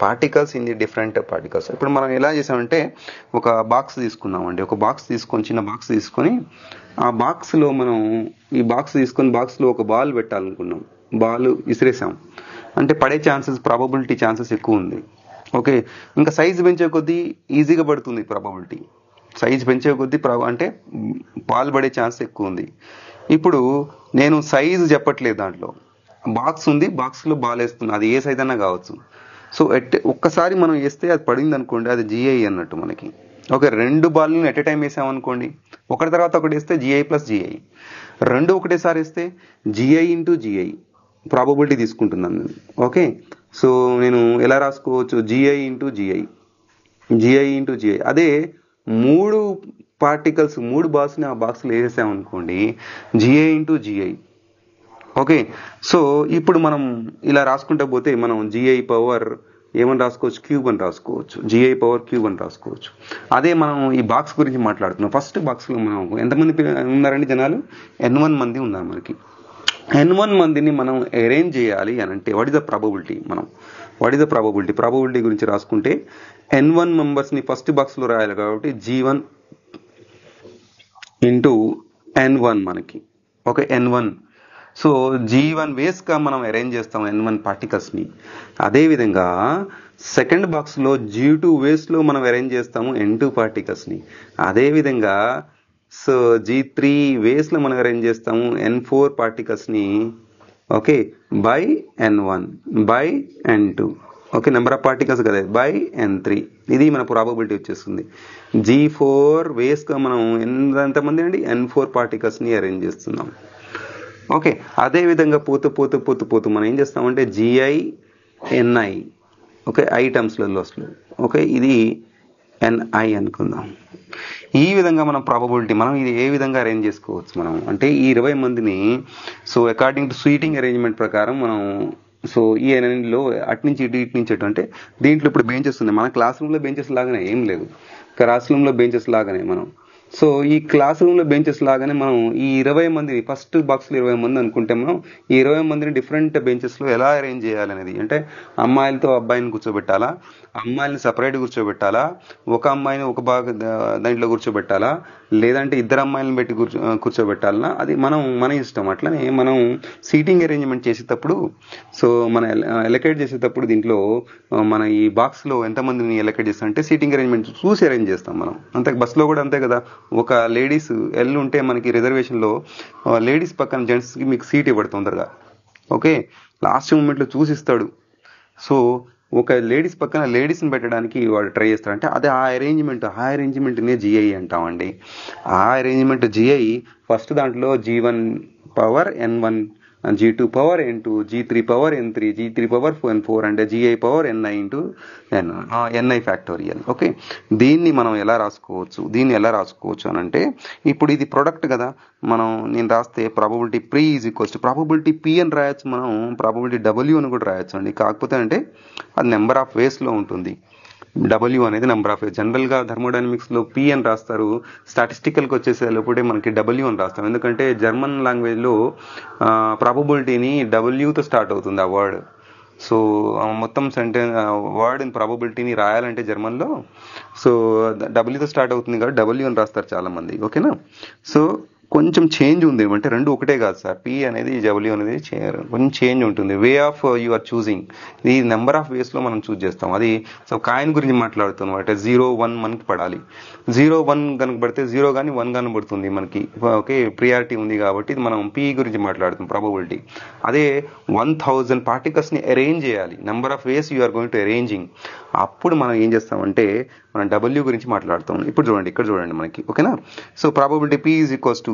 particles in the different particles. ఇప్పుడు మనం ఎలా చేసామంటే ఒక బాక్స్ తీసుకున్నామండి. ఒక బాక్స్ తీసుకొని, చిన్న బాక్స్ తీసుకొని, ఆ బాక్స్లో మనం ఈ బాక్స్ తీసుకొని బాక్స్లో ఒక బాల్ పెట్టాలనుకున్నాం. బాల్ విసిరేసాం అంటే పడే ఛాన్సెస్, ప్రాబబిలిటీ ఛాన్సెస్ ఎక్కువ ఉంది. ఓకే, ఇంకా సైజు పెంచే కొద్దీ ఈజీగా పడుతుంది ప్రాబబిలిటీ. సైజ్ పెంచే కొద్దీ అంటే బాల్ పడే ఛాన్స్ ఎక్కువ ఉంది. ఇప్పుడు నేను సైజు చెప్పట్లేదు, దాంట్లో బాక్స్ ఉంది, బాక్స్లో బాల్ వేస్తున్నా, అది ఏ సైజ్ అన్నా కావచ్చు. సో ఒక్కసారి మనం వేస్తే అది పడింది అనుకోండి, అది జిఐ అన్నట్టు మనకి. ఓకే, రెండు బాల్ని ఎట్ ఎ టైం వేసామనుకోండి, ఒకటి తర్వాత ఒకటి వేస్తే జిఐ ప్లస్ జిఐ. రెండు ఒకటేసారి వేస్తే జిఐ ఇంటూ జిఐ ప్రాబబిలిటీ తీసుకుంటున్నాను. ఓకే, సో నేను ఎలా రాసుకోవచ్చు, g i into g i, g i into g i. అదే మూడు పార్టికల్స్, మూడు బాక్స్ని ఆ బాక్స్లో వేసేసామనుకోండి, g i into g i. Okay, so ఇప్పుడు మనం ఇలా రాసుకుంటూ పోతే మనం జిఐ పవర్ ఏమని రాసుకోవచ్చు, క్యూబ్ అని రాసుకోవచ్చు. జిఐ పవర్ క్యూబ్ అని రాసుకోవచ్చు. అదే మనం ఈ బాక్స్ గురించి మాట్లాడుతున్నాం. ఫస్ట్ బాక్స్లో మనం ఎంతమంది ఉన్నారండి జనాలు, N1 మంది ఉన్నారు మనకి. N1 మందిని మనం అరేంజ్ చేయాలి అని అంటే what is the probability, what is the probability గురించి రాసుకుంటే N1 మెంబర్స్ని ఫస్ట్ బాక్స్లో రాయాలి కాబట్టి G1 ఇంటూ N1 మనకి. Okay, N1. సో G1 వేస్గా మనం అరేంజ్ చేస్తాం N1 పార్టికల్స్ని. అదేవిధంగా సెకండ్ బాక్స్లో G2 వేస్లో మనం అరేంజ్ చేస్తాము N2 పార్టికల్స్ని. అదేవిధంగా సో G3 వేస్లో మనం అరేంజ్ చేస్తాము N4 పార్టికల్స్ని. Okay, by N1 by N2. Okay, number of particles కదా, బై N3. ఇది మన ప్రాబబిలిటీ వచ్చేస్తుంది. G4 వేస్గా మనం ఎంతమంది అండి, N4 పార్టికల్స్ని అరేంజ్ చేస్తున్నాం. ఓకే, అదేవిధంగా పోతూ మనం ఏం చేస్తామంటే జిఐ ఎన్ఐ. ఓకే, ఐ టర్మ్స్లలో వస్తుంది. ఓకే, ఇది ఎన్ఐ అనుకుందాం. ఈ విధంగా మనం ప్రాబబిలిటీ మనం ఇది ఏ విధంగా అరేంజ్ చేసుకోవచ్చు మనం అంటే ఈ 20 మందిని. So according to seating arrangement ప్రకారం మనం సో ఈ లో అటు నుంచి ఇటు నుంచి అటు అంటే దీంట్లో ఇప్పుడు బెంచెస్ ఉన్నాయి. మన క్లాస్ రూమ్లో బెంచెస్ లాగానే ఏం లేదు, క్లాస్ రూమ్లో బెంచెస్ లాగానే మనం. సో ఈ క్లాస్ రూమ్లో బెంచెస్ లాగానే మనం ఈ 20 మంది ఫస్ట్ బాక్స్లో 20 మంది అనుకుంటే మనం ఈ 20 మందిని డిఫరెంట్ బెంచెస్లో ఎలా అరేంజ్ చేయాలనేది అంటే అమ్మాయిలతో అబ్బాయిని కూర్చోబెట్టాలా, అమ్మాయిని సపరేట్ కూర్చోబెట్టాలా, ఒక అమ్మాయిని ఒక దాంట్లో కూర్చోబెట్టాలా, లేదంటే ఇద్దరు అమ్మాయిలను పెట్టి కూర్చోబెట్టాలన్నా అది మన ఇష్టం. అట్లనే మనం సీటింగ్ అరేంజ్మెంట్ చేసేటప్పుడు సో మన ఎలకేట్ చేసేటప్పుడు దీంట్లో మన ఈ బాక్స్లో ఎంతమందిని ఎలకేట్ చేస్తాం అంటే సీటింగ్ అరేంజ్మెంట్ చూసి అరేంజ్ చేస్తాం మనం. అంతే బస్సులో కూడా అంతే కదా, ఒక లేడీస్ ఉంటే మనకి రిజర్వేషన్లో లేడీస్ పక్కన జెంట్స్కి మీకు సీట్ ఇవ్వడు తొందరగా. ఓకే, లాస్ట్ మూమెంట్లో చూసిస్తాడు. సో ఒక లేడీస్ పక్కన లేడీస్ని పెట్టడానికి వాడు ట్రై చేస్తాడు. అంటే అదే ఆ అరేంజ్మెంట్నే జిఐ అంటామండి. ఆ అరేంజ్మెంట్ జిఐ ఫస్ట్ దాంట్లో G1 power N1, G2 power N2, G3 power N3, G3 power N4 అంటే GI power NI into NI factorial. Okay, దీన్ని మనం ఎలా రాసుకోవచ్చు అని అంటే ఇప్పుడు ఇది ప్రొడక్ట్ కదా, నేను రాస్తే probability P is equals to probability P అని రాయొచ్చు, మనం ప్రాబబిలిటీ W అని కూడా రాయొచ్చు అండి. కాకపోతే అంటే అది నెంబర్ ఆఫ్ వేస్లో ఉంటుంది. W అనేది నెంబర్ ఆఫ్ వేస్. జనరల్గా థర్మోడైనమిక్స్లో P అని రాస్తారు, స్టాటిస్టికల్కి వచ్చేసేటప్పుడే మనకి W అని రాస్తాం. ఎందుకంటే జర్మన్ లాంగ్వేజ్లో ప్రాబబిలిటీని Wతో స్టార్ట్ అవుతుంది ఆ వర్డ్. సో మొత్తం వర్డ్ ఇన్ ప్రాబబిలిటీని రాయాలంటే జర్మన్లో సో Wతో స్టార్ట్ అవుతుంది కాబట్టి W అని రాస్తారు చాలామంది. ఓకేనా, సో కొంచెం చేంజ్ ఉంది, అంటే రెండు ఒకటే కాదు సార్. పి అనేది డబ్ల్యూ అనేది కొంచెం చేంజ్ ఉంటుంది. Way of you are choosing, ఈ నెంబర్ ఆఫ్ వేస్లో మనం చూస్ చేస్తాం. అది సో కాయిన్ గురించి మాట్లాడుతున్నాం అంటే 0, 1 మనకి పడాలి. 0, 1 కనుక పడితే 0 కానీ 1 కానీ పడుతుంది మనకి. ఓకే, ప్రియారిటీ ఉంది కాబట్టి ఇది మనం పి గురించి మాట్లాడుతాం, ప్రాబబిలిటీ. అదే 1000 పార్టికల్స్ని అరేంజ్ చేయాలి, number of ways you are going to arranging, అప్పుడు మనం ఏం చేస్తామంటే మనం డబ్ల్యూ గురించి మాట్లాడుతాం. ఇప్పుడు చూడండి, ఇక్కడ చూడండి మనకి, ఓకేనా. So probability P is equals to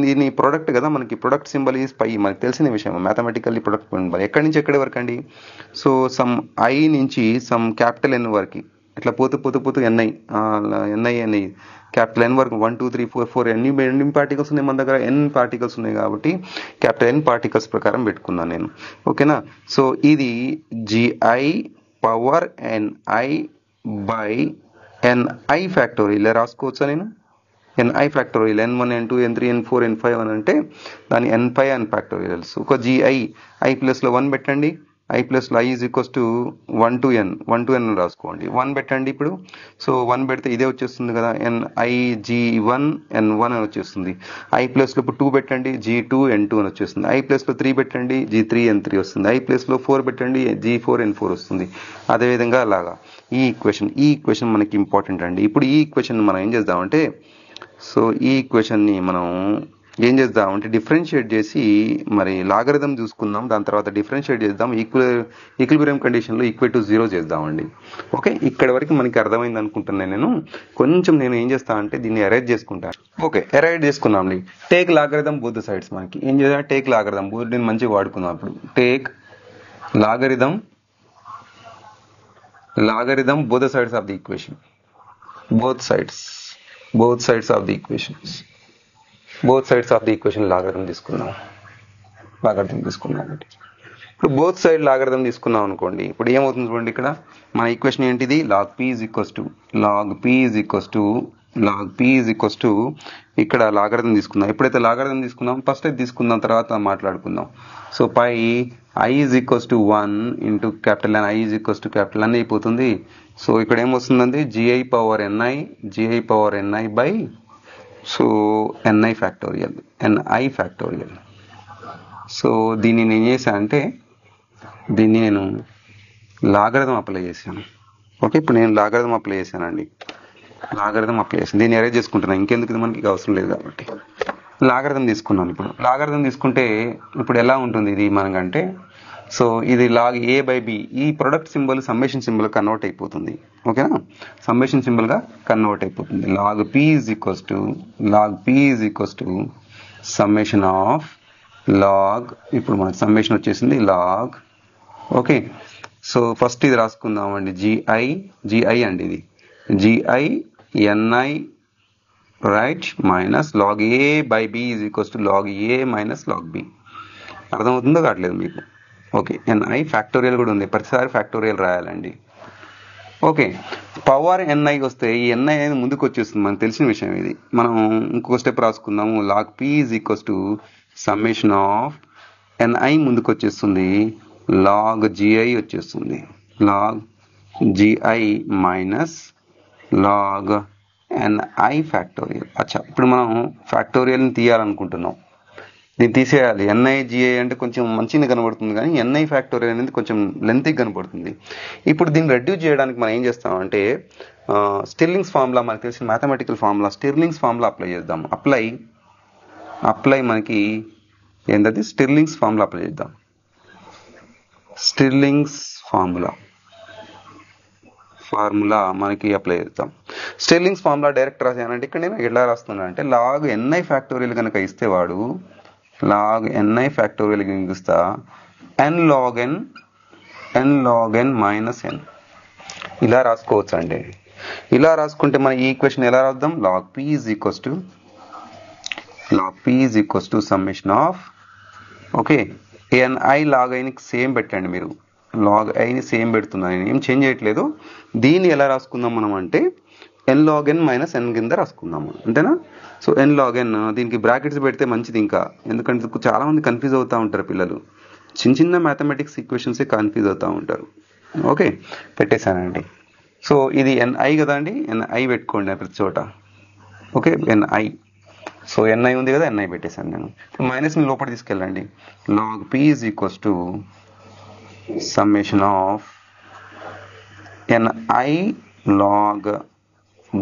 దీని ప్రొడక్ట్ కదా, మనకి ప్రొడక్ట్ సింబల్ ఈజ్ పై, మనకి తెలిసిన విషయం. మ్యాథమెటికల్లీ ప్రొడక్ట్ సింబల్ ఎక్కడి నుంచి ఎక్కడి వరకు అండి? సో సమ్ ఐ నుంచి సమ్ క్యాపిటల్ ఎన్ వరకు, ఇట్లా పోతూ ఎన్ఐ క్యాపిటల్ ఎన్ వరకు 1 2 3 4 4 ఎన్ని పార్టికల్స్ ఉన్నాయి మన దగ్గర? ఎన్ పార్టికల్స్ ఉన్నాయి కాబట్టి క్యాపిటల్ ఎన్ పార్టికల్స్ ప్రకారం పెట్టుకున్నాను నేను, ఓకేనా. సో ఇది G I power NI by N I factorial ఇలా రాసుకోవచ్చా నేను? NI factorial n1 n2 n3 n4 n5 అని అంటే దాని n5 n ఫ్యాక్టోరియల్స్. ఒక జిఐ ఐ ప్లస్లో 1 పెట్టండి, ఐ ప్లస్లో I is equals to 1 to n రాసుకోండి. 1 పెట్టండి ఇప్పుడు. సో 1 పెడితే ఇదే వచ్చేస్తుంది కదా, ఎన్ఐ G1 n1 అని వచ్చేస్తుంది. ఐ ప్లస్లో ఇప్పుడు 2 పెట్టండి, G2 n2 అని వచ్చేస్తుంది. ఐ ప్లస్లో 3 పెట్టండి, G3 n3 వస్తుంది. ఐ ప్లస్లో 4 పెట్టండి, G4 n4 వస్తుంది. అదేవిధంగా అలాగా ఈ ఈక్వేషన్ మనకి ఇంపార్టెంట్ అండి. ఇప్పుడు ఈ ఈక్వేషన్ మనం ఏం చేద్దామంటే, సో ఈ ఈక్వేషన్ని మనం ఏం చేద్దామంటే డిఫరెన్షియేట్ చేసి మరి లాగరిథం చూసుకుందాం, దాని తర్వాత డిఫరెన్షియేట్ చేద్దాం, ఈక్విలిబ్రియం కండిషన్లో ఈక్వల్ టు 0 చేద్దామండి. ఓకే, ఇక్కడ వరకు మనకి అర్థమైంది అనుకుంటున్నాను నేను. కొంచెం నేను ఏం చేస్తానంటే దీన్ని అరైజ్ చేసుకుంటాను. ఓకే, అరైజ్ చేసుకున్నాండి. టేక్ లాగరిథం బోత్ సైడ్స్, మనకి ఏం చేద్దాం, టేక్ లాగరిథం బోత్ మంచిగా వాడుకుందాం. ఇప్పుడు take logarithm both sides of the equation, both sides of the equation logarithm తీసుకున్నాం. ఇప్పుడు బోత్ సైడ్ లాగరిథం తీసుకున్నాం అనుకోండి, ఇప్పుడు ఏమవుతుంది చూడండి, ఇక్కడ మన ఈక్వేషన్ ఏంటిది, log p is equals to ఇక్కడ లాగరిథం తీసుకుందాం. ఎప్పుడైతే లాగరిథం తీసుకుందాం, ఫస్ట్ అయితే తీసుకుందాం, తర్వాత మాట్లాడుకుందాం. So pi i is equals to 1 into capital N, i is equals to capital N అయిపోతుంది. సో ఇక్కడ ఏమొస్తుందండి, g i power NI by so n i factorial. So దీన్ని నేను చేశానంటే దీన్ని నేను లాగరిథం అప్లై చేశాను. ఓకే, ఇప్పుడు నేను లాగరిథం అప్లై చేశానండి. దీన్ని అరేంజ్ చేసుకుంటున్నాను, ఇంకెందుకు ఇది మనకి అవసరం లేదు కాబట్టి. లాగరిథం తీసుకున్నాను. ఇప్పుడు లాగరిథం తీసుకుంటే ఇప్పుడు ఎలా ఉంటుంది ఇది మనకంటే, సో ఇది లాగ్ ఏ బై బి, ఈ product symbol summation symbol convert అయిపోతుంది. ఓకేనా, సమ్మేషన్ సింబల్గా కన్వర్ట్ అయిపోతుంది. Log P is equals to summation of log, ఇప్పుడు మనకి సమ్మేషన్ వచ్చేసింది లాగ్. ఓకే, సో ఫస్ట్ ఇది రాసుకుందామండి, జిఐ అండి, ఇది G I N I right minus log A by B is equals to log A minus log B. అర్థమవుతుందో కావట్లేదు మీకు? ఓకే, ఎన్ఐ ఫ్యాక్టోరియల్ కూడా ఉంది, ప్రతిసారి ఫ్యాక్టోరియల్ రాయాలండి. ఓకే, పవర్ ఎన్ఐ వస్తే ఈ ఎన్ఐ అనేది ముందుకు వచ్చేస్తుంది, మనకు తెలిసిన విషయం ఇది. మనం ఇంకొక స్టెప్ రాసుకుందాము, log P is equals to summation of n i ముందుకు వచ్చేస్తుంది, లాగ్ జిఐ వచ్చేస్తుంది, log g i minus log n i factorial. అచ్చా, ఇప్పుడు మనం ఫ్యాక్టోరియల్ని తీయాలనుకుంటున్నాం, దీన్ని తీసేయాలి. ఎన్ఐజిఐ అంటే కొంచెం మంచిగా కనబడుతుంది, కానీ ఎన్ఐ ఫ్యాక్టోరియల్ అనేది కొంచెం లెంతీగా కనబడుతుంది. ఇప్పుడు దీన్ని రెడ్యూస్ చేయడానికి మనం ఏం చేస్తామంటే స్టిర్లింగ్స్ ఫార్ములా, మనకు తెలిసిన మ్యాథమెటికల్ ఫార్ములా స్టిర్లింగ్స్ ఫార్ములా అప్లై చేద్దాం. అప్లై మనకి ఏంటది, స్టిర్లింగ్స్ ఫార్ములా అప్లై చేద్దాం. స్టిర్లింగ్స్ ఫార్ములా మనకి అప్లై చేద్దాం. స్టిర్లింగ్స్ ఫార్ములా డైరెక్ట్ రాసానంటే ఇక్కడ నేను ఎలా రాస్తున్నా అంటే, లాగ్ ఎన్ఐ ఫ్యాక్టోరియల్ కనుక ఇస్తే వాడు లాగ్ ఎన్ఐ ఫ్యాక్టోరియల్ ఇస్తా ఎన్ లాగ్ ఎన్ మైనస్ ఎన్ ఇలా రాసుకోవచ్చు అండి. ఇలా రాసుకుంటే మన ఈ ఈక్వేషన్ ఎలా రాద్దాం, log P is equals to summation of, okay, n i log ఐని సేమ్ పెట్టండి మీరు, లాగ్ ఐని సేమ్ పెడుతున్నాను, ఏం చేంజ్ చేయట్లేదు. దీన్ని ఎలా రాసుకుందాం మనం అంటే ఎన్ లాగ్ ఎన్ మైనస్ ఎన్ కింద రాసుకుందాము, అంతేనా. సో ఎన్ లాగ్ ఎన్, దీనికి బ్రాకెట్స్ పెడితే మంచిది ఇంకా, ఎందుకంటే చాలా మంది కన్ఫ్యూజ్ అవుతూ ఉంటారు పిల్లలు, చిన్న మ్యాథమెటిక్స్ ఈక్వేషన్సే కన్ఫ్యూజ్ అవుతూ ఉంటారు. ఓకే, పెట్టేశానండి. సో ఇది ఎన్ఐ కదా అండి, ఎన్ఐ పెట్టుకోండి ప్రతి చోట. Okay, NI. సో ఎన్ఐ ఉంది కదా, ఎన్ఐ పెట్టేశాను నేను. మైనస్ని లోపల తీసుకెళ్ళండి. Log P is equals to summation of N I log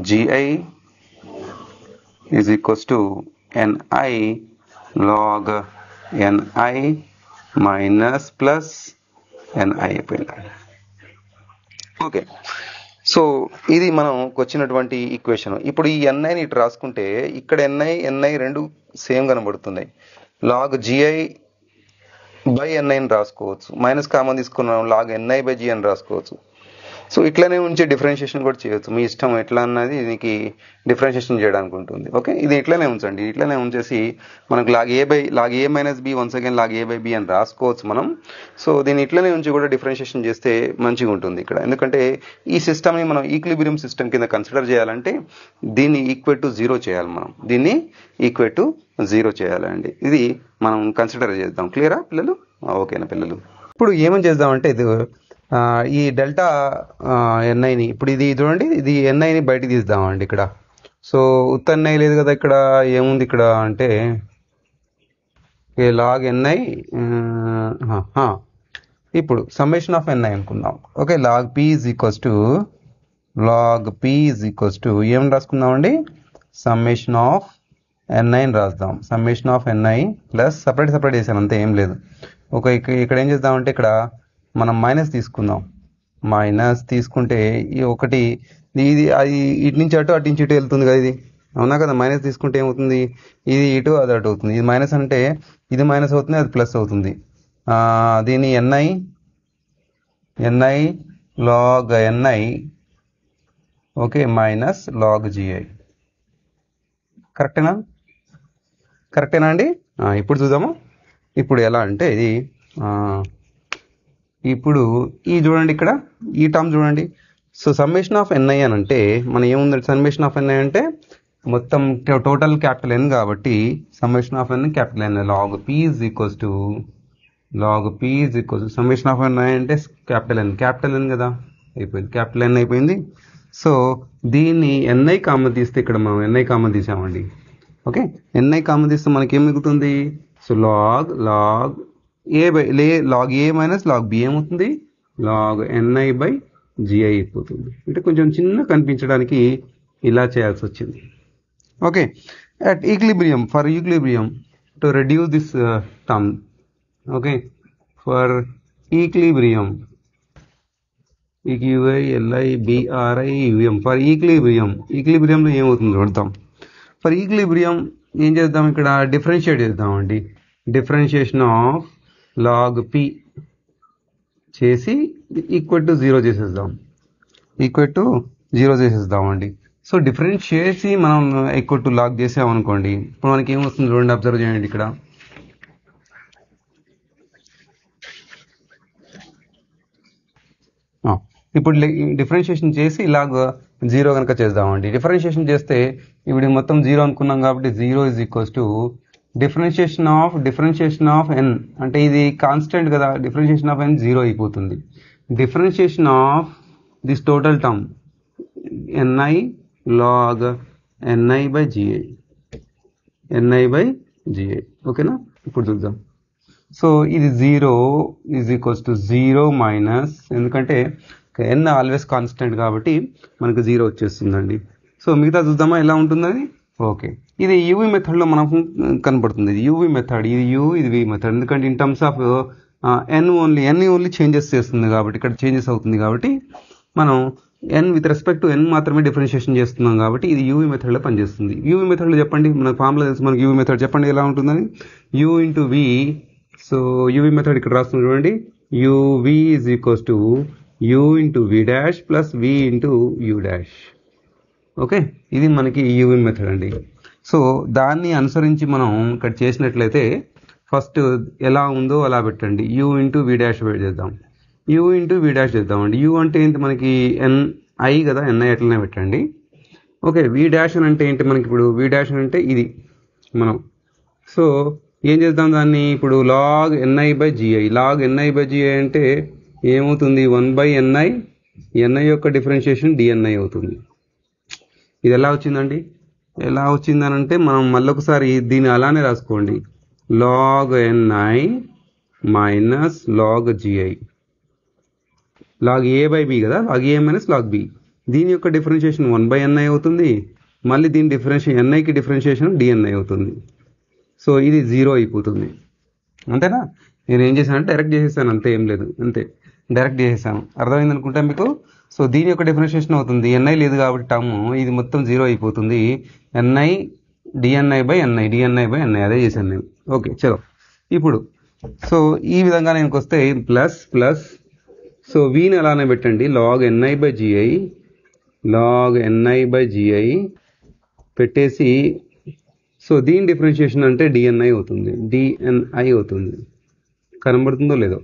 G I is equals to N I log N I minus plus N I అయిపోయింది. ఓకే, సో ఇది మనం వచ్చినటువంటి ఈక్వేషన్. ఇప్పుడు ఈ ఎన్ఐని ఇటు రాసుకుంటే ఇక్కడ ఎన్ఐ రెండు సేమ్ కనబడుతున్నాయి. లాగ్ జిఐ బై ఎన్ఐని రాసుకోవచ్చు, మైనస్ కామన్ తీసుకున్నాం లాగ్ ఎన్ఐ బై జి అని రాసుకోవచ్చు. సో ఇట్లనే ఉంచి డిఫరెన్షియేషన్ కూడా చేయొచ్చు, మీ ఇష్టం ఎట్లా అన్నది దీనికి డిఫరెన్షియేషన్ చేయడానికి ఉంటుంది. ఓకే, ఇది ఇట్లనే ఉంచండి. ఇట్లనే ఉంచేసి మనకు log A minus B once again log A by B అని రాసుకోవచ్చు మనం. సో దీన్ని ఇట్లనే ఉంచి కూడా డిఫరెన్షియేషన్ చేస్తే మంచిగా ఉంటుంది ఇక్కడ. ఎందుకంటే ఈ సిస్టమ్ని మనం ఈక్విలిబ్రియం సిస్టమ్ కింద కన్సిడర్ చేయాలంటే దీన్ని ఈక్వల్ టు 0 చేయాలి. మనం దీన్ని ఈక్వల్ టు 0 చేయాలండి. ఇది మనం కన్సిడర్ చేద్దాం. క్లియరా పిల్లలు? ఓకేనా పిల్లలు? ఇప్పుడు ఏమని చేద్దామంటే ఇది ఈ డెల్టా ఎన్ఐని ఇప్పుడు ఇది చూడండి, ఇది ఎన్ఐని బయటికి తీద్దామండి ఇక్కడ. సో ఉత్త ఎన్ఐ లేదు కదా, ఇక్కడ ఏముంది ఇక్కడ అంటే లాగ్ ఎన్ఐ. ఇప్పుడు సమ్మేషన్ ఆఫ్ ఎన్ఐ అనుకుందాం. Okay, log P is equals to ఏమని రాసుకుందామండి, సమ్మేషన్ ఆఫ్ ఎన్ఐ అని రాద్దాం. Summation of N I plus separate చేశాను, అంతే, ఏం లేదు. ఓకే, ఇక్కడ ఏం చేద్దామంటే ఇక్కడ మనం మైనస్ తీసుకుందాం. మైనస్ తీసుకుంటే ఈ ఒకటి ఇది అది ఇటు నుంచి అటు నుంచి ఇటు వెళ్తుంది కదా, ఇది అవునా కదా. మైనస్ తీసుకుంటే ఏమవుతుంది, ఇది ఇటు అది అటు అవుతుంది. ఇది మైనస్ అంటే ఇది మైనస్ అవుతుంది, అది ప్లస్ అవుతుంది. దీని N I log N I okay minus log G I. కరెక్టేనా అండి? ఇప్పుడు చూద్దాము. ఇప్పుడు ఎలా అంటే ఇది ఇప్పుడు ఈ చూడండి, ఇక్కడ ఈ టర్మ్ చూడండి. సో సమ్మేషన్ ఆఫ్ ఎన్ఐ అని అంటే మనం ఏముందంటే, సమ్మేషన్ ఆఫ్ ఎన్ఐ అంటే మొత్తం టోటల్ క్యాపిటల్ ఎన్ కాబట్టి summation of N capital N. Log P is equals to summation of N I అంటే క్యాపిటల్ ఎన్ కదా, అయిపోయింది, క్యాపిటల్ ఎన్ అయిపోయింది. సో దీన్ని ఎన్ఐ కామన్ తీస్తే ఇక్కడ మనం ఎన్ఐ కామన్ తీసామండి. ఓకే, ఎన్ఐ కామన్ తీస్తే మనకి ఏం మిగులుతుంది, సో లాగ్ ఏ మైనస్ లాగ్ బి ఏమవుతుంది, లాగ్ ఎన్ఐ బై జిఐ అయిపోతుంది. అంటే కొంచెం చిన్న కనిపించడానికి ఇలా చేయాల్సి వచ్చింది. Okay, at equilibrium, for equilibrium to reduce this term. Okay, for equilibrium EQILIBRIUM for ఈక్విలిబ్రియంలో ఏమవుతుంది చూద్దాం. ఫర్ ఈక్విలిబ్రియం ఏం చేద్దాం, ఇక్కడ డిఫరెన్షియేట్ చేద్దామండి. డిఫరెన్షియేషన్ ఆఫ్ లాగ్ పి చేసి ఈక్వల్ టు 0 చేసేద్దామండి. సో డిఫరెన్స్ చేసి మనం ఈక్వల్ టు లాగ్ చేసామనుకోండి, ఇప్పుడు మనకి ఏమొస్తుంది చూడండి, అబ్జర్వ్ చేయండి ఇక్కడ. ఇప్పుడు డిఫరెన్షియేషన్ చేసి ఇలాగ 0 కనుక చేద్దామండి. డిఫరెన్షియేషన్ చేస్తే ఇప్పుడు మొత్తం 0 అనుకున్నాం కాబట్టి 0 is equals to differentiation of n అంటే ఇది కాన్స్టెంట్ కదా, డిఫరెన్షియేషన్ ఆఫ్ ఎన్ 0 అయిపోతుంది. Differentiation of this total term n i log NI by g i. ఓకేనా? ఇప్పుడు చూద్దాం. సో ఇది 0 ఈజ్ ఈక్వల్స్ టు 0 మైనస్, ఎందుకంటే ఎన్ ఆల్వేస్ కాన్స్టెంట్ కాబట్టి మనకు 0 వచ్చేస్తుందండి. సో మిగతా చూద్దామా ఎలా ఉంటుందని. ఓకే, ఇది యూవీ మెథడ్లో మనకు కనబడుతుంది. ఇది యూవీ మెథడ్, ఇది యూ, ఇది వి మెథడ్. ఎందుకంటే in terms of n only changes చేస్తుంది కాబట్టి, ఇక్కడ చేంజెస్ అవుతుంది కాబట్టి మనం n with respect to n మాత్రమే డిఫరెన్షియేషన్ చేస్తున్నాం కాబట్టి ఇది యూవీ మెథడ్లో పనిచేస్తుంది. యూవీ మెథడ్లో చెప్పండి, మన ఫార్ములా తెలుసు మనకి. యూవీ మెథడ్ చెప్పండి ఎలా ఉంటుందని. U into v. So uv method ఇక్కడ రాస్తుంది చూడండి. Uv is equals to u into v dash plus v into u dash. Okay, ఇది మనకి యూవీ మెథడ్ అండి. సో దాన్ని అనుసరించి మనం ఇక్కడ చేసినట్లయితే ఫస్ట్ ఎలా ఉందో అలా పెట్టండి. యూ ఇంటూ వి డాష్ చేద్దాం. యూ ఇంటూ వి డాష్ చేద్దామండి. యూ అంటే ఏంటి మనకి ఎన్ఐ కదా, ఎన్ఐ అట్లనే పెట్టండి. ఓకే, వి డాష్ అని అంటే ఏంటి మనకి, ఇప్పుడు వి డాష్ అంటే ఇది మనం. సో ఏం చేద్దాం దాన్ని, ఇప్పుడు log NI by gi. Log NI by gi అంటే ఏమవుతుంది, 1/ni. ఎన్ఐ యొక్క డిఫరెన్షియేషన్ డిఎన్ఐ అవుతుంది. ఇది ఎలా వచ్చిందండి, ఎలా వచ్చిందనంటే మనం మళ్ళొకసారి దీన్ని అలానే రాసుకోండి. log ni minus log gi. log a by b కదా, log a minus log b. దీని యొక్క డిఫరెన్షియేషన్ 1/ni అవుతుంది. మళ్ళీ దీని డిఫరెన్షియేషన్ niకి డిఫరెన్షియేషన్ dni అవుతుంది. సో ఇది 0 అయిపోతుంది. అంతేనా? నేను ఏం చేశానంటే డైరెక్ట్ చేసేసాను, అంతే, ఏం లేదు, అంతే డైరెక్ట్ చేసేసాను. అర్థమైంది అనుకుంటా మీకు. సో దీని యొక్క డిఫరెన్షియేషన్ అవుతుంది. ni లేదు కాబట్టి టర్మ్ ఇది మొత్తం 0 అయిపోతుంది. ni dni బై ni అదే చేశాను నేను. ఓకే, చలో. ఇప్పుడు సో ఈ విధంగా నేను వస్తే ప్లస్ ప్లస్, సో వీని అలానే పెట్టండి. log ni బై gi పెట్టేసి, సో దీని డిఫరెన్షియేషన్ అంటే dni అవుతుంది. కనబడుతుందో లేదో?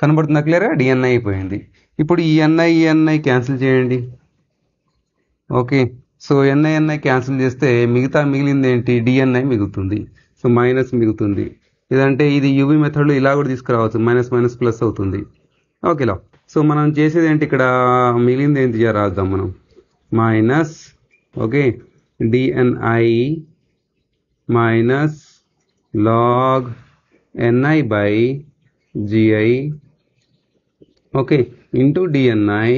కనబడుతుందా? క్లియర్గా dni అయిపోయింది. ఇప్పుడు ఈ ni క్యాన్సిల్ చేయండి. ఓకే, సో ni క్యాన్సిల్ చేస్తే మిగిలింది ఏంటి? dni మిగులుతుంది. సో మైనస్ మిగులుతుంది. ఇదంటే ఇది యూవీ మెథడ్లో ఇలా కూడా తీసుకురావచ్చు, మైనస్ మైనస్ ప్లస్ అవుతుంది. ఓకేలా. సో మనం చేసేది ఏంటి? ఇక్కడ మిగిలింది ఏంటి రాద్దాం మనం. Minus, okay, dni minus log ni by gi, okay, into dni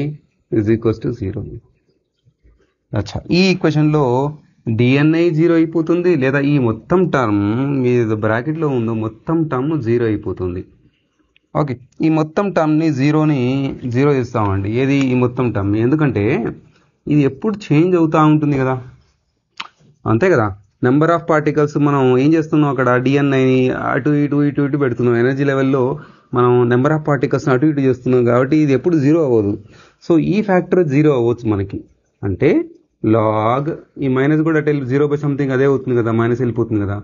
is equals to 0. అచ్చా, ఈ ఈక్వేషన్లో dni 0 అయిపోతుంది, లేదా ఈ మొత్తం టర్మ్ మీద బ్రాకెట్లో ఉందో మొత్తం టర్మ్ 0 అయిపోతుంది. ఓకే, ఈ మొత్తం టర్మ్ని 0 చేస్తామండి. ఏది? ఈ మొత్తం టర్మ్. ఎందుకంటే ఇది ఎప్పుడు చేంజ్ అవుతూ ఉంటుంది కదా, అంతే కదా. నెంబర్ ఆఫ్ పార్టికల్స్ మనం ఏం చేస్తున్నాం అక్కడ, dni అటు ఇటు పెడుతున్నాం. ఎనర్జీ లెవెల్లో మనం నెంబర్ ఆఫ్ పార్టికల్స్ అటు ఇటు చేస్తున్నాం కాబట్టి ఇది ఎప్పుడు 0 అవ్వదు. సో ఈ ఫ్యాక్టర్ 0 అవ్వచ్చు మనకి. అంటే లాగ్ ఈ మైనస్ కూడా అటు 0 బై సంథింగ్ అదే అవుతుంది కదా, మైనస్ వెళ్ళిపోతుంది కదా.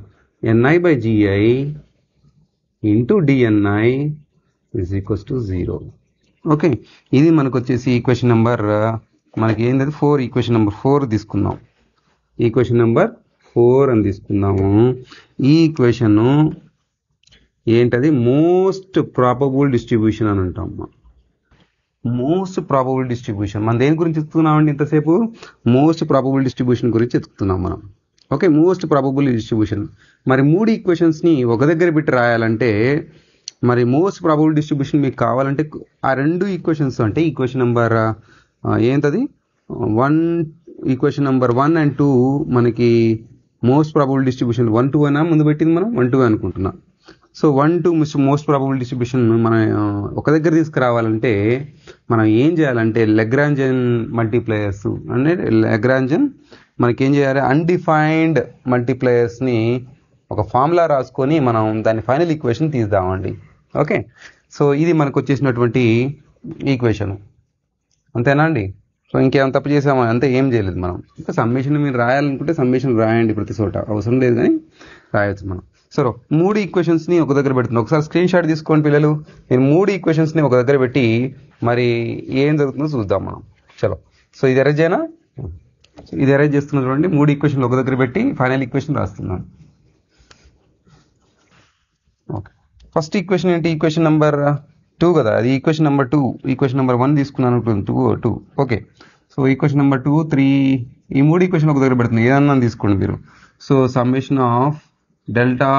ni by gi into dni is equals to 0. Okay, ఇది మనకు వచ్చేసి ఈక్వేషన్ నెంబర్, మనకి ఏంటది 4. ఈక్వేషన్ నెంబర్ 4 తీసుకుందాం. ఈక్వేషన్ నెంబర్ 4 అని తీసుకుందాము. ఈ ఈక్వేషన్ ఏంటది? మోస్ట్ ప్రాబబుల్ డిస్ట్రిబ్యూషన్ అని అంటాం. మోస్ట్ ప్రాబబుల్ డిస్ట్రిబ్యూషన్ మనం దేని గురించి ఎత్తుకున్నామండి ఇంతసేపు? మోస్ట్ ప్రాబబుల్ డిస్ట్రిబ్యూషన్ గురించి ఎత్తుకుతున్నాం మనం. Okay, most probable distribution. మరి 3 ఈక్వేషన్స్ని ఒక దగ్గర పెట్టి రాయాలంటే, మరి మోస్ట్ ప్రాబబుల్ డిస్ట్రిబ్యూషన్ మీకు కావాలంటే ఆ 2 ఈక్వేషన్స్, అంటే ఈక్వేషన్ నెంబర్ ఏంటది 1, ఈక్వేషన్ నెంబర్ 1 and 2 మనకి మోస్ట్ ప్రాబబుల్ డిస్ట్రిబ్యూషన్ 1, 2 అయినా ముందు పెట్టింది మనం 1, 2 అనుకుంటున్నాం. సో 1, 2 మోస్ట్ ప్రాబబుల్ డిస్ట్రిబ్యూషన్ మనం ఒక దగ్గర తీసుకురావాలంటే మనం ఏం చేయాలంటే లెగ్రాంజియన్ మల్టీప్లయర్స్ అంటే లెగ్రాంజియన్ మనకి ఏం చేయాలి? అన్డిఫైన్డ్ మల్టీప్లయర్స్ని ఒక ఫార్ములా రాసుకొని మనం దాని ఫైనల్ ఈక్వేషన్ తీద్దామండి. ఓకే, సో ఇది మనకు వచ్చేసినటువంటి ఈక్వేషన్. అంతేనా అండి? సో ఇంకేం తప్పు చేసామా? అంతే, ఏం చేయలేదు మనం. ఇంకా సమ్మేషన్ మీరు రాయాలనుకుంటే సమ్మేషన్ రాయండి, ప్రతి చోట అవసరం లేదు కానీ రాయొచ్చు మనం. సో 3 ఈక్వేషన్స్ని ఒక దగ్గర పెడుతున్నాం. ఒకసారి స్క్రీన్ షాట్ తీసుకోండి పిల్లలు. నేను 3 ఈక్వేషన్స్ని ఒక దగ్గర పెట్టి మరి ఏం జరుగుతుందో చూద్దాం మనం. చలో, సో ఇది అరేంజ్ అయినా, ఇది అరేంజ్ చేస్తున్నా చూడండి. 3 ఈక్వేషన్లు ఒక దగ్గర పెట్టి ఫైనల్ ఈక్వేషన్ రాస్తున్నాను. ఓకే, ఫస్ట్ ఈక్వేషన్ ఏంటి? ఈక్వేషన్ నెంబర్ 2 కదా, అది ఈక్వేషన్ నెంబర్ 2. ఈక్వేషన్ నెంబర్ 1 తీసుకున్నాను, 2. ఓకే, సో ఈక్వేషన్ నెంబర్ 2, 3 ఈ 3 ఈక్వేషన్ ఒక దగ్గర పెడుతుంది. ఏదన్నా తీసుకోండి మీరు. So summation of delta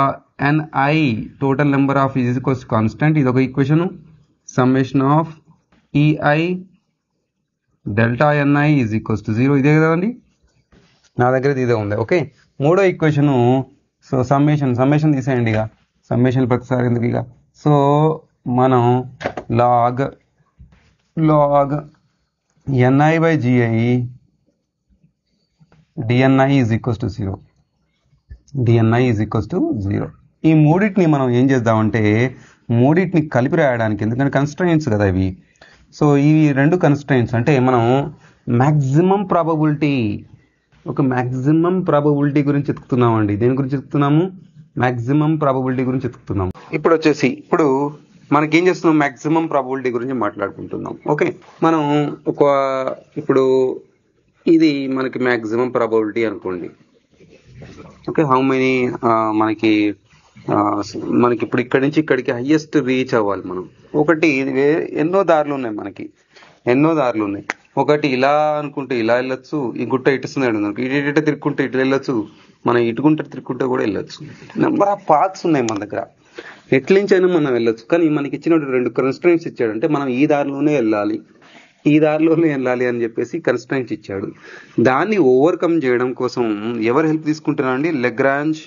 ni total number of is equals constant, ఇది ఒక equation. Summation of ei delta ni is equals to 0, ఇదే కదండి, నా దగ్గర ఇదే ఉంది. ఓకే, మూడో ఈక్వేషను. సో సమ్మేషన్ తీసేయండి. ఇక సమ్మేషన్ ప్రతిసారి ఎందుకు ఇక. సో మనం log ni by gi dni is equals to 0. dni is equals to 0. ఈ మూడింటిని మనం ఏం చేద్దామంటే మూడింటిని కలిపి రాయడానికి, ఎందుకంటే కన్స్ట్రైంట్స్ కదా ఇవి. సో ఈ 2 కన్స్ట్రైంట్స్ అంటే మనం మ్యాక్సిమం ప్రాబబిలిటీ, ఒక మ్యాక్సిమం ప్రాబబిలిటీ గురించి ఎత్తుకుతున్నామండి. దేని గురించి ఎత్తుకుతున్నాము? మ్యాక్సిమం ప్రాబబిలిటీ గురించి ఎత్తుకుతున్నాము. ఇప్పుడు మనకి ఏం చేస్తున్నాం? మ్యాక్సిమం ప్రాబబిలిటీ గురించి మాట్లాడుకుంటున్నాం. ఓకే, మనం ఇప్పుడు ఇది మనకి మ్యాక్సిమం ప్రాబబిలిటీ అనుకోండి. ఓకే, హౌ మెనీ మనకి ఇప్పుడు ఇక్కడి నుంచి ఇక్కడికి హైయెస్ట్ రీచ్ అవ్వాలి మనం. ఒకటి ఎన్నో దారులు ఉన్నాయి, మనకి ఎన్నో దారులు ఉన్నాయి. ఒకటి ఇలా అనుకుంటే ఇలా వెళ్ళొచ్చు, ఈ గుట్ట ఇటుస్తుంది ఇటు తిరుక్కుంటే ఇటు వెళ్ళొచ్చు, మనం ఇటుకుంటే తిరుక్కుంటే కూడా వెళ్ళొచ్చు. నెంబర్ ఆఫ్ పాత్స్ ఉన్నాయి మన దగ్గర, ఎట్లించైనా మనం వెళ్ళొచ్చు. కానీ మనకి ఇచ్చిన 2 కన్స్ట్రెంట్స్ ఇచ్చాడంటే మనం ఈ దారిలోనే వెళ్ళాలి, ఈ దారిలోనే వెళ్ళాలి అని చెప్పేసి కన్స్ట్రెంట్స్ ఇచ్చాడు. దాన్ని ఓవర్కమ్ చేయడం కోసం ఎవరు హెల్ప్ తీసుకుంటున్నా అండి? లెగ్రాంజ్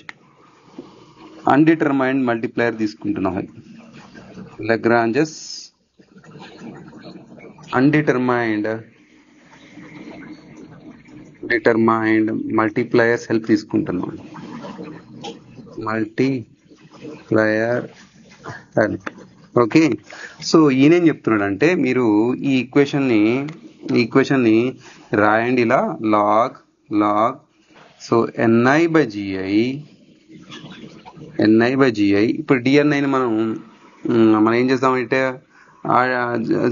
అన్డిటర్మైన్డ్ మల్టిప్లైయర్ తీసుకుంటున్నాం. లెగ్రాంజెస్ అన్డిటర్మైన్డ్ మల్టిప్లైయర్స్ హెల్ప్ తీసుకుంటున్నాం. Multiplier help. ఓకే, సో ఈయనేం చెప్తున్నాడంటే మీరు ఈ ఈక్వేషన్ ని రాయండి ఇలా, లాగ్ సో ni/gi. ఇప్పుడు డిఎన్ఐని మనం ఏం చేస్తామంటే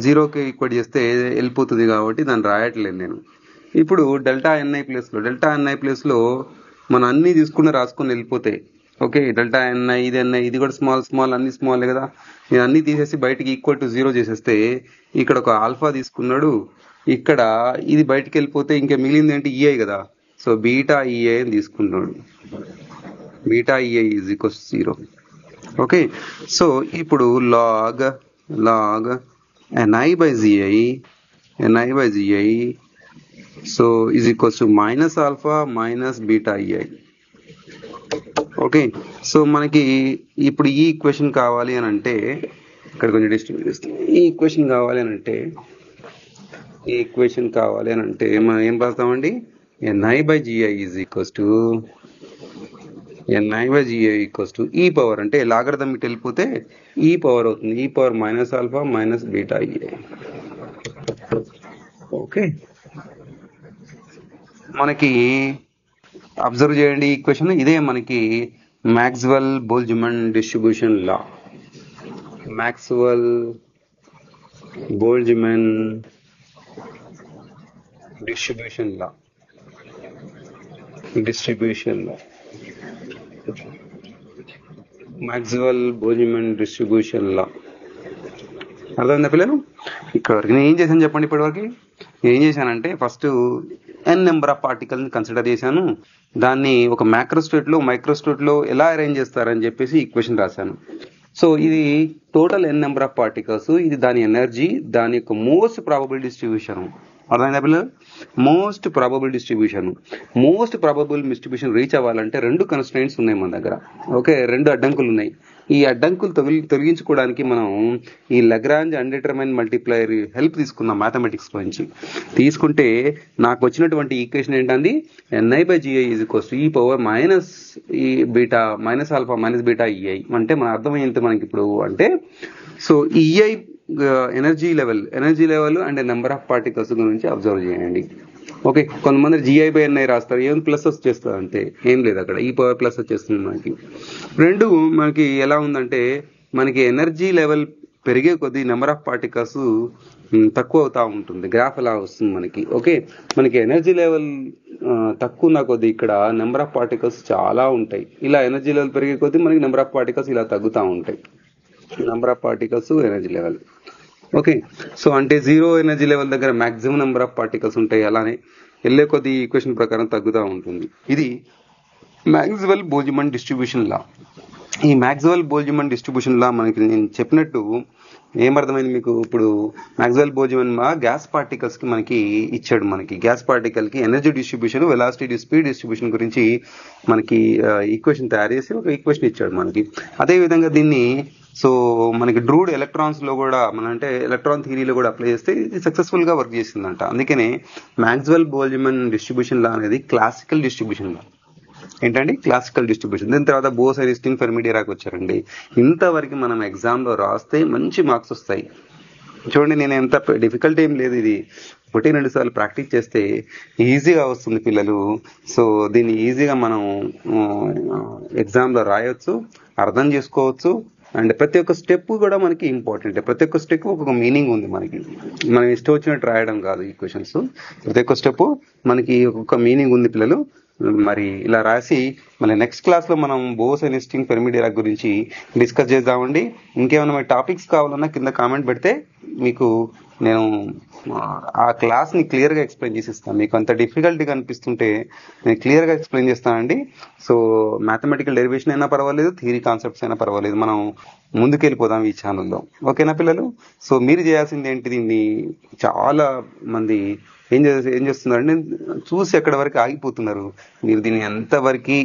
0కి ఈక్వల్ చేస్తే వెళ్ళిపోతుంది కాబట్టి దాన్ని రాయట్లేదు నేను. ఇప్పుడు డెల్టా ఎన్ఐ ప్లేస్లో మనం అన్ని తీసుకుని రాసుకొని వెళ్ళిపోతాయి. ఓకే, డెల్టా ఎన్ఐ, ఇది కూడా స్మాల్ అన్ని స్మాల్ కదా. నేను అన్ని తీసేసి బయటికి ఈక్వల్ టు 0 చేసేస్తే ఇక్కడ ఒక ఆల్ఫా తీసుకున్నాడు, ఇక్కడ ఇది బయటికి వెళ్ళిపోతే ఇంకా మిగిలింది ఏంటి? ఈఐ కదా. సో బీటా ఈఐ అని తీసుకున్నాడు. Beta e i is equals 0. Okay, so ఇప్పుడు log ni/gi so is equals to minus alpha minus beta e i. Okay, so మనకి ఇప్పుడు ఈ ఈక్వేషన్ కావాలి అని అంటే ఇక్కడ కొంచెం డిస్ట్రిబ్యూట్ చేస్తాం. ఈ ఈక్వేషన్ కావాలి అని అంటే మనం ఏం రాస్తామండి? ni/gi ఈజ్ ఈక్వల్స్ టు ఈ పవర్, అంటే లాగరిథం ఇటు వెళ్ళిపోతే ఈ పవర్ అవుతుంది, ఈ power minus alpha minus beta e i. Okay, మనకి అబ్జర్వ్ చేయండి ఈక్వేషన్. ఇదే మనకి మ్యాక్స్వెల్ బోల్ట్జ్మాన్ డిస్ట్రిబ్యూషన్ లా. అర్థమైందా పిల్లలు? ఇక్కడ వరకు నేను ఏం చేశాను చెప్పండి. ఇప్పటివరకు ఏం చేశానంటే ఫస్ట్ n నెంబర్ ఆఫ్ పార్టికల్ని కన్సిడర్ చేశాను. దాన్ని ఒక మైక్రోస్టేట్లో ఎలా అరేంజ్ చేస్తారని చెప్పేసి ఈక్వేషన్ రాశాను. సో ఇది total n number of particles, ఇది దాని ఎనర్జీ, దాని యొక్క మోస్ట్ ప్రాబబుల్ డిస్ట్రిబ్యూషన్. అర్థమైందా పిల్లలు? మోస్ట్ ప్రాబబుల్ డిస్ట్రిబ్యూషన్ రీచ్ అవ్వాలంటే 2 కన్స్ట్రెంట్స్ ఉన్నాయి మన దగ్గర. ఓకే, 2 అడ్డంకులు ఉన్నాయి. ఈ అడ్డంకులు తొలగించుకోవడానికి మనం ఈ లగ్రాంజ్ అన్డిటర్మైన్డ్ మల్టిప్లైయర్ హెల్ప్ తీసుకున్నాం మ్యాథమెటిక్స్ నుంచి. తీసుకుంటే నాకు వచ్చినటువంటి ఈక్వేషన్ ఏంటండి? ni/gi ఈజ్ ఈక్వల్స్ టు ఈ పవర్ మైనస్ ఈ beta minus alpha minus beta EI. అంటే మన అర్థమైంది మనకి ఇప్పుడు అంటే, so EI energy level and number of particles గురించి అబ్జర్వ్ చేయండి. ఓకే, కొంతమంది GI/NI రాస్తారు, ఏం ప్లస్ వచ్చేస్తుంది అంటే ఏం లేదు, అక్కడ ఈ పవర్ ప్లస్ వచ్చేస్తుంది. మనకి ఎలా ఉందంటే మనకి ఎనర్జీ లెవెల్ పెరిగే కొద్దీ నెంబర్ ఆఫ్ పార్టికల్స్ తక్కువ అవుతా ఉంటుంది, గ్రాఫ్ అలా వస్తుంది మనకి. ఓకే, మనకి ఎనర్జీ లెవెల్ తక్కువ ఉన్న కొద్దీ ఇక్కడ నెంబర్ ఆఫ్ పార్టికల్స్ చాలా ఉంటాయి. ఇలా ఎనర్జీ లెవెల్ పెరిగే కొద్దీ మనకి నెంబర్ ఆఫ్ పార్టికల్స్ ఇలా తగ్గుతూ ఉంటాయి. Energy level. ఓకే, సో అంటే 0 ఎనర్జీ లెవెల్ దగ్గర మాక్సిమం నెంబర్ ఆఫ్ పార్టికల్స్ ఉంటాయి, అలానే వెళ్ళే కొద్ది ఈక్వేషన్ ప్రకారం తగ్గుతూ ఉంటుంది. ఇది మ్యాక్స్వెల్ బోల్ట్జ్మాన్ డిస్ట్రిబ్యూషన్ లా. ఈ మ్యాక్స్వెల్ బోల్ట్జ్మాన్ డిస్ట్రిబ్యూషన్ లా మనకి నేను చెప్పినట్టు ఏమర్థమైంది మీకు? ఇప్పుడు మ్యాక్స్వెల్ బోల్ట్జ్మాన్ గ్యాస్ పార్టికల్స్ కి మనకి ఇచ్చాడు. మనకి గ్యాస్ పార్టికల్ కి energy distribution, velocity, speed distribution గురించి మనకి ఈక్వేషన్ తయారు చేసి ఒక ఈక్వేషన్ ఇచ్చాడు మనకి. అదే విధంగా దీన్ని సో మనకి డ్రూడ్ ఎలక్ట్రాన్స్ లో కూడా అంటే ఎలక్ట్రాన్ థియరీలో కూడా అప్లై చేస్తే ఇది సక్సెస్ఫుల్ గా వర్క్ చేసిందంట. అందుకనే మ్యాక్స్వెల్ బోల్ట్జ్మాన్ డిస్ట్రిబ్యూషన్ లా అనేది క్లాసికల్ డిస్ట్రిబ్యూషన్ లా. ఏంటండి? Classical distribution. దీని తర్వాత బోస్, ఐన్స్టీన్, ఫెర్మి-డిరాక్ వచ్చారండి. ఇంతవరకు మనం ఎగ్జామ్ లో రాస్తే మంచి మార్క్స్ వస్తాయి. చూడండి, నేను ఎంత డిఫికల్ట్ ఏం లేదు, ఇది 1-2 సార్లు ప్రాక్టీస్ చేస్తే ఈజీగా వస్తుంది పిల్లలు. సో దీన్ని ఈజీగా మనం ఎగ్జామ్ లో రాయొచ్చు, అర్థం చేసుకోవచ్చు. అండ్ ప్రతి ఒక్క స్టెప్ కూడా మనకి ఇంపార్టెంట్. ప్రతి ఒక్క స్టెప్ ఒక్కొక్క మీనింగ్ ఉంది మనకి. మనం ఇష్టం వచ్చినట్టు రాయడం కాదు ఈ క్వశ్చన్స్. ప్రతి ఒక్క స్టెప్ మనకి ఒక్కొక్క మీనింగ్ ఉంది పిల్లలు. మరి ఇలా రాసి మళ్ళీ నెక్స్ట్ క్లాస్లో మనం బోస్ నెస్టింగ్ పిరమిడ్ గురించి డిస్కస్ చేద్దామండి. ఇంకేమైనా మరి టాపిక్స్ కావాలన్నా కింద కామెంట్ పెడితే మీకు నేను ఆ క్లాస్ని క్లియర్గా ఎక్స్ప్లెయిన్ చేసి ఇస్తాను. మీకు అంత డిఫికల్టీగా అనిపిస్తుంటే నేను క్లియర్గా ఎక్స్ప్లెయిన్ చేస్తానండి. సో మ్యాథమెటికల్ డెరివేషన్ అయినా పర్వాలేదు, థియరీ కాన్సెప్ట్స్ అయినా పర్వాలేదు, మనం ముందుకెళ్ళిపోదాం ఈ ఛానల్లో. ఓకేనా పిల్లలు? సో మీరు చేయాల్సింది ఏంటి, దీన్ని చాలా మంది ఏం చేస్తున్నారంటే చూసి ఎక్కడి వరకు ఆగిపోతున్నారు. మీరు దీన్ని ఎంతవరకు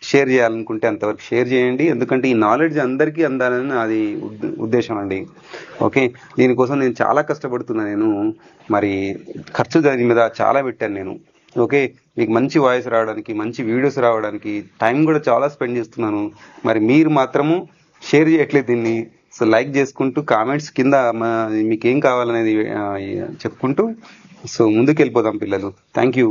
షేర్ చేయాలనుకుంటే అంతవరకు షేర్ చేయండి. ఎందుకంటే ఈ నాలెడ్జ్ అందరికీ అందాలని అది ఉద్దేశం అండి. ఓకే, దీనికోసం నేను చాలా కష్టపడుతున్నా. నేను మరి ఖర్చు దాని మీద చాలా పెట్టాను నేను. ఓకే, మీకు మంచి వాయిస్ రావడానికి, మంచి వీడియోస్ రావడానికి టైం కూడా చాలా స్పెండ్ చేస్తున్నాను. మరి మీరు మాత్రము షేర్ చేయట్లేదు దీన్ని. సో లైక్ చేసుకుంటూ కామెంట్స్ కింద మీకేం కావాలనేది చెప్పుకుంటూ సో ముందుకు వెళ్ళిపోదాం పిల్లలు. Thank you.